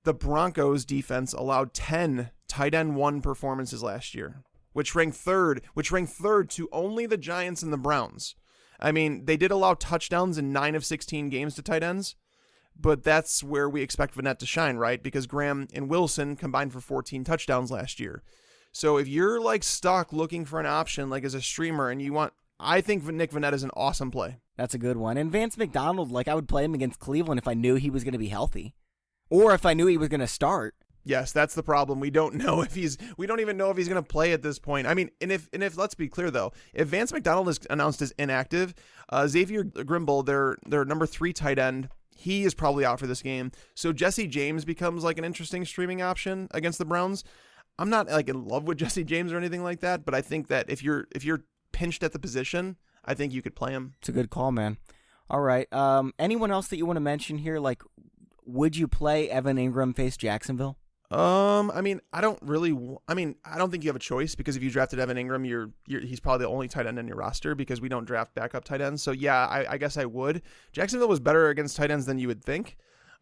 The Broncos defense allowed 10 tight end 1 performances last year, which ranked third to only the Giants and the Browns. I mean, they did allow touchdowns in 9 of 16 games to tight ends, but that's where we expect Vannett to shine, right? Because Graham and Wilson combined for 14 touchdowns last year. So if you're like stuck looking for an option, like as a streamer, and I think Nick Vannett is an awesome play. That's a good one. And Vance McDonald, I would play him against Cleveland if I knew he was going to be healthy. Or if I knew he was going to start. Yes, that's the problem. We don't know if we don't even know if he's going to play at this point. I mean, and if let's be clear though, if Vance McDonald is announced as inactive, Xavier Grimble, their number 3 tight end, he is probably out for this game. So Jesse James becomes like an interesting streaming option against the Browns. I'm not like in love with Jesse James or anything like that, but I think that if you're pinched at the position, I think you could play him. It's a good call, man. All right. Anyone else that you want to mention here? Like, would you play Evan Ingram face Jacksonville? I mean, I don't think you have a choice, because if you drafted Evan Ingram, he's probably the only tight end in your roster, because we don't draft backup tight ends. So yeah, I guess I would. Jacksonville was better against tight ends than you would think.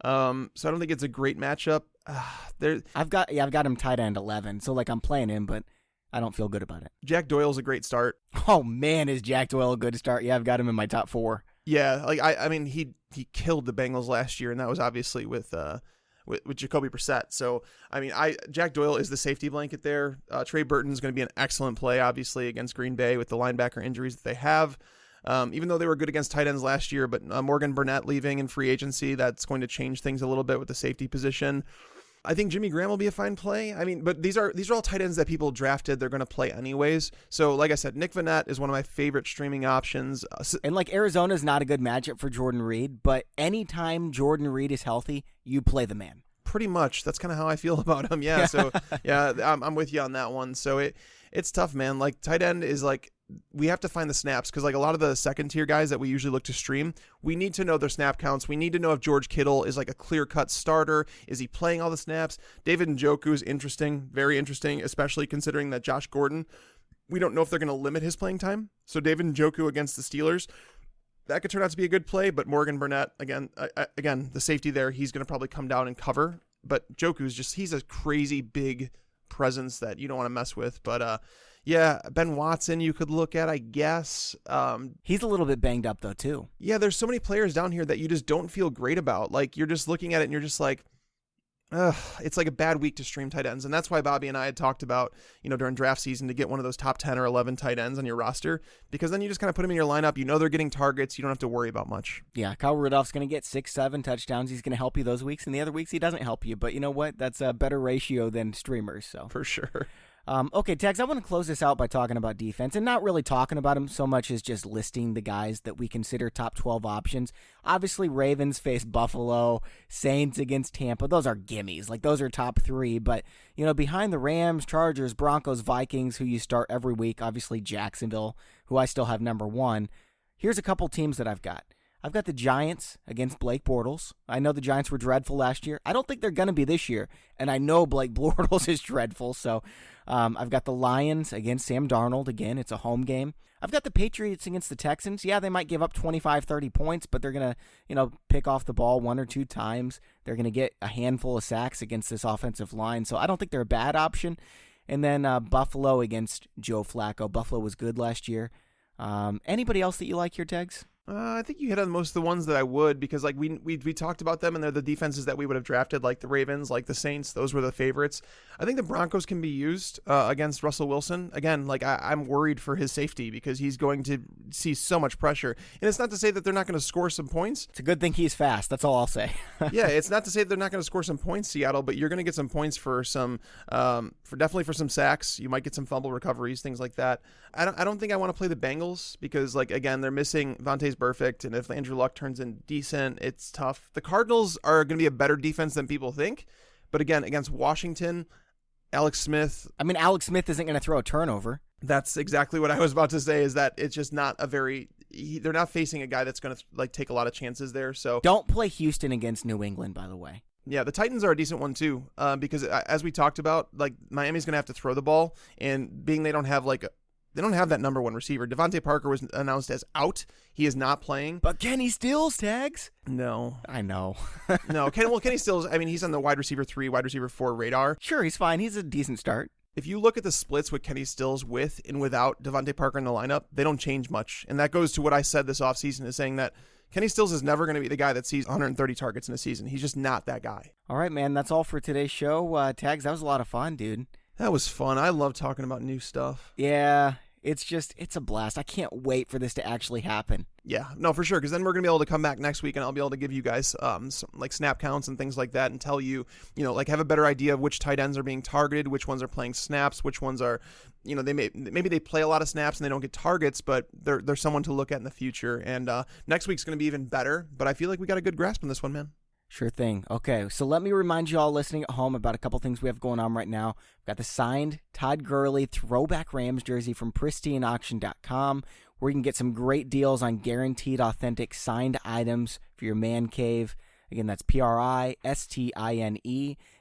So I don't think it's a great matchup. I've got him tight end 11. So like I'm playing him, but I don't feel good about it. Jack Doyle's a great start. Oh man, is Jack Doyle a good start? Yeah, I've got him in my top 4. Yeah, like I mean he killed the Bengals last year, and that was obviously with Jacoby Brissett. So, I mean, Jack Doyle is the safety blanket there. Trey Burton's going to be an excellent play, obviously, against Green Bay with the linebacker injuries that they have. Even though they were good against tight ends last year, but Morgan Burnett leaving in free agency, that's going to change things a little bit with the safety position. I think Jimmy Graham will be a fine play. I mean, but these are all tight ends that people drafted. They're going to play anyways. So, like I said, Nick Vannett is one of my favorite streaming options. And like Arizona's not a good matchup for Jordan Reed, but anytime Jordan Reed is healthy, you play the man. Pretty much. That's kind of how I feel about him. Yeah. So, yeah, I'm with you on that one. So it's tough, man. Like tight end is like, we have to find the snaps, because like a lot of the second tier guys that we usually look to stream, we need to know their snap counts. We need to know if George Kittle is like a clear-cut starter. Is he playing all the snaps? David Njoku is interesting, very interesting, especially considering that Josh Gordon, we don't know if they're going to limit his playing time. So David Njoku against the Steelers, that could turn out to be a good play. But Morgan Burnett, again, the safety there, he's going to probably come down and cover. But Njoku's he's a crazy big presence that you don't want to mess with. But yeah, Ben Watson you could look at, I guess. He's a little bit banged up though too. Yeah, there's so many players down here that you just don't feel great about. Like you're just looking at it and you're just like, it's like a bad week to stream tight ends. And that's why Bobby and I had talked about, during draft season, to get one of those top 10 or 11 tight ends on your roster, because then you just kind of put them in your lineup. They're getting targets. You don't have to worry about much. Yeah, Kyle Rudolph's going to get 6-7 touchdowns. He's going to help you those weeks, and the other weeks he doesn't help you. But you know what? That's a better ratio than streamers. So for sure. Okay, Tags, I want to close this out by talking about defense, and not really talking about them so much as just listing the guys that we consider top 12 options. Obviously, Ravens face Buffalo, Saints against Tampa. Those are gimmies. Like, those are top 3. But, behind the Rams, Chargers, Broncos, Vikings, who you start every week, obviously Jacksonville, who I still have number 1. Here's a couple teams that I've got. I've got the Giants against Blake Bortles. I know the Giants were dreadful last year. I don't think they're going to be this year. And I know Blake Bortles is dreadful. So I've got the Lions against Sam Darnold. Again, it's a home game. I've got the Patriots against the Texans. Yeah, they might give up 25, 30 points, but they're going to, pick off the ball 1 or 2 times. They're going to get a handful of sacks against this offensive line. So I don't think they're a bad option. And then Buffalo against Joe Flacco. Buffalo was good last year. Anybody else that you like here, Tags? I think you hit on most of the ones that I would, because like we talked about them, and they're the defenses that we would have drafted, like the Ravens, like the Saints. Those were the favorites. I think the Broncos can be used against Russell Wilson. Again, like I'm worried for his safety, because he's going to see so much pressure. And it's not to say that they're not going to score some points. It's a good thing he's fast. That's all I'll say. Yeah, it's not to say they're not going to score some points, Seattle, but you're going to get some points for some, definitely for some sacks. You might get some fumble recoveries, things like that. I don't think I want to play the Bengals, because like again, they're missing Vontaze Burfict, and if Andrew Luck turns in decent, it's tough. The Cardinals are going to be a better defense than people think, but again, against Washington, Alex Smith. I mean, Alex Smith isn't going to throw a turnover. That's exactly what I was about to say, is that it's just not a very, they're not facing a guy that's going to like take a lot of chances there. So don't play Houston against New England, by the way. Yeah, the Titans are a decent one too, because as we talked about, like Miami's going to have to throw the ball, and being they don't have that number 1 receiver. Devontae Parker was announced as out. He is not playing. But Kenny Stills, Tags? No. I know. No, Kenny Stills, I mean, he's on the wide receiver 3, wide receiver 4 radar. Sure, he's fine. He's a decent start. If you look at the splits with Kenny Stills with and without Devontae Parker in the lineup, they don't change much. And that goes to what I said this offseason, is saying that Kenny Stills is never going to be the guy that sees 130 targets in a season. He's just not that guy. All right, man. That's all for today's show. Tags, that was a lot of fun, dude. That was fun. I love talking about new stuff. Yeah. It's a blast. I can't wait for this to actually happen. Yeah, no, for sure. Because then we're gonna be able to come back next week, and I'll be able to give you guys some, like snap counts and things like that, and tell you, like have a better idea of which tight ends are being targeted, which ones are playing snaps, which ones are, maybe they play a lot of snaps and they don't get targets, but they're someone to look at in the future. And next week's gonna be even better. But I feel like we got a good grasp on this one, man. Sure thing. Okay, so let me remind you all listening at home about a couple things we have going on right now. We've got the signed Todd Gurley throwback Rams jersey from pristineauction.com, where you can get some great deals on guaranteed authentic signed items for your man cave. Again, that's PRISTINE.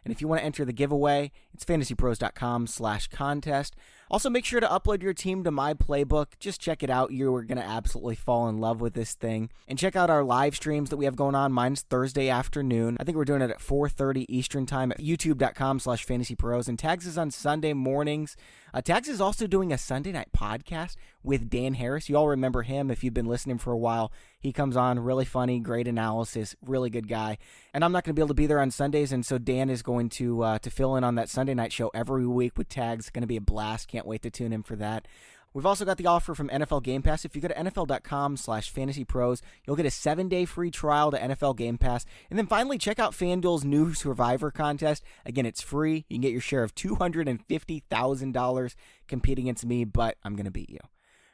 And if you want to enter the giveaway, it's fantasypros.com/contest. Also, make sure to upload your team to my playbook. Just check it out. You are going to absolutely fall in love with this thing. And check out our live streams that we have going on. Mine's Thursday afternoon. I think we're doing it at 4:30 Eastern time at youtube.com/fantasypros. And Tags is on Sunday mornings. Tags is also doing a Sunday night podcast with Dan Harris. You all remember him if you've been listening for a while. He comes on, really funny, great analysis, really good guy. And I'm not going to be able to be there on Sundays, and so Dan is going to fill in on that Sunday night show every week with Tags. It's going to be a blast. Can't wait to tune in for that. We've also got the offer from NFL Game Pass. If you go to NFL.com/fantasypros, you'll get a 7-day free trial to NFL Game Pass. And then finally, check out FanDuel's new Survivor contest. Again, it's free. You can get your share of $250,000 competing against me, but I'm going to beat you.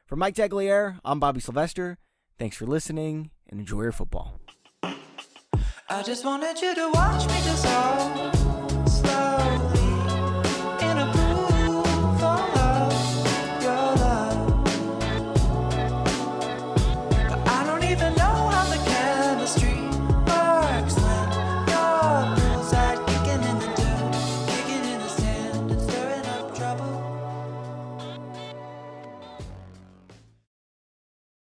For Mike Tagliere, I'm Bobby Sylvester. Thanks for listening, and enjoy your football. I just wanted you to watch me dissolve.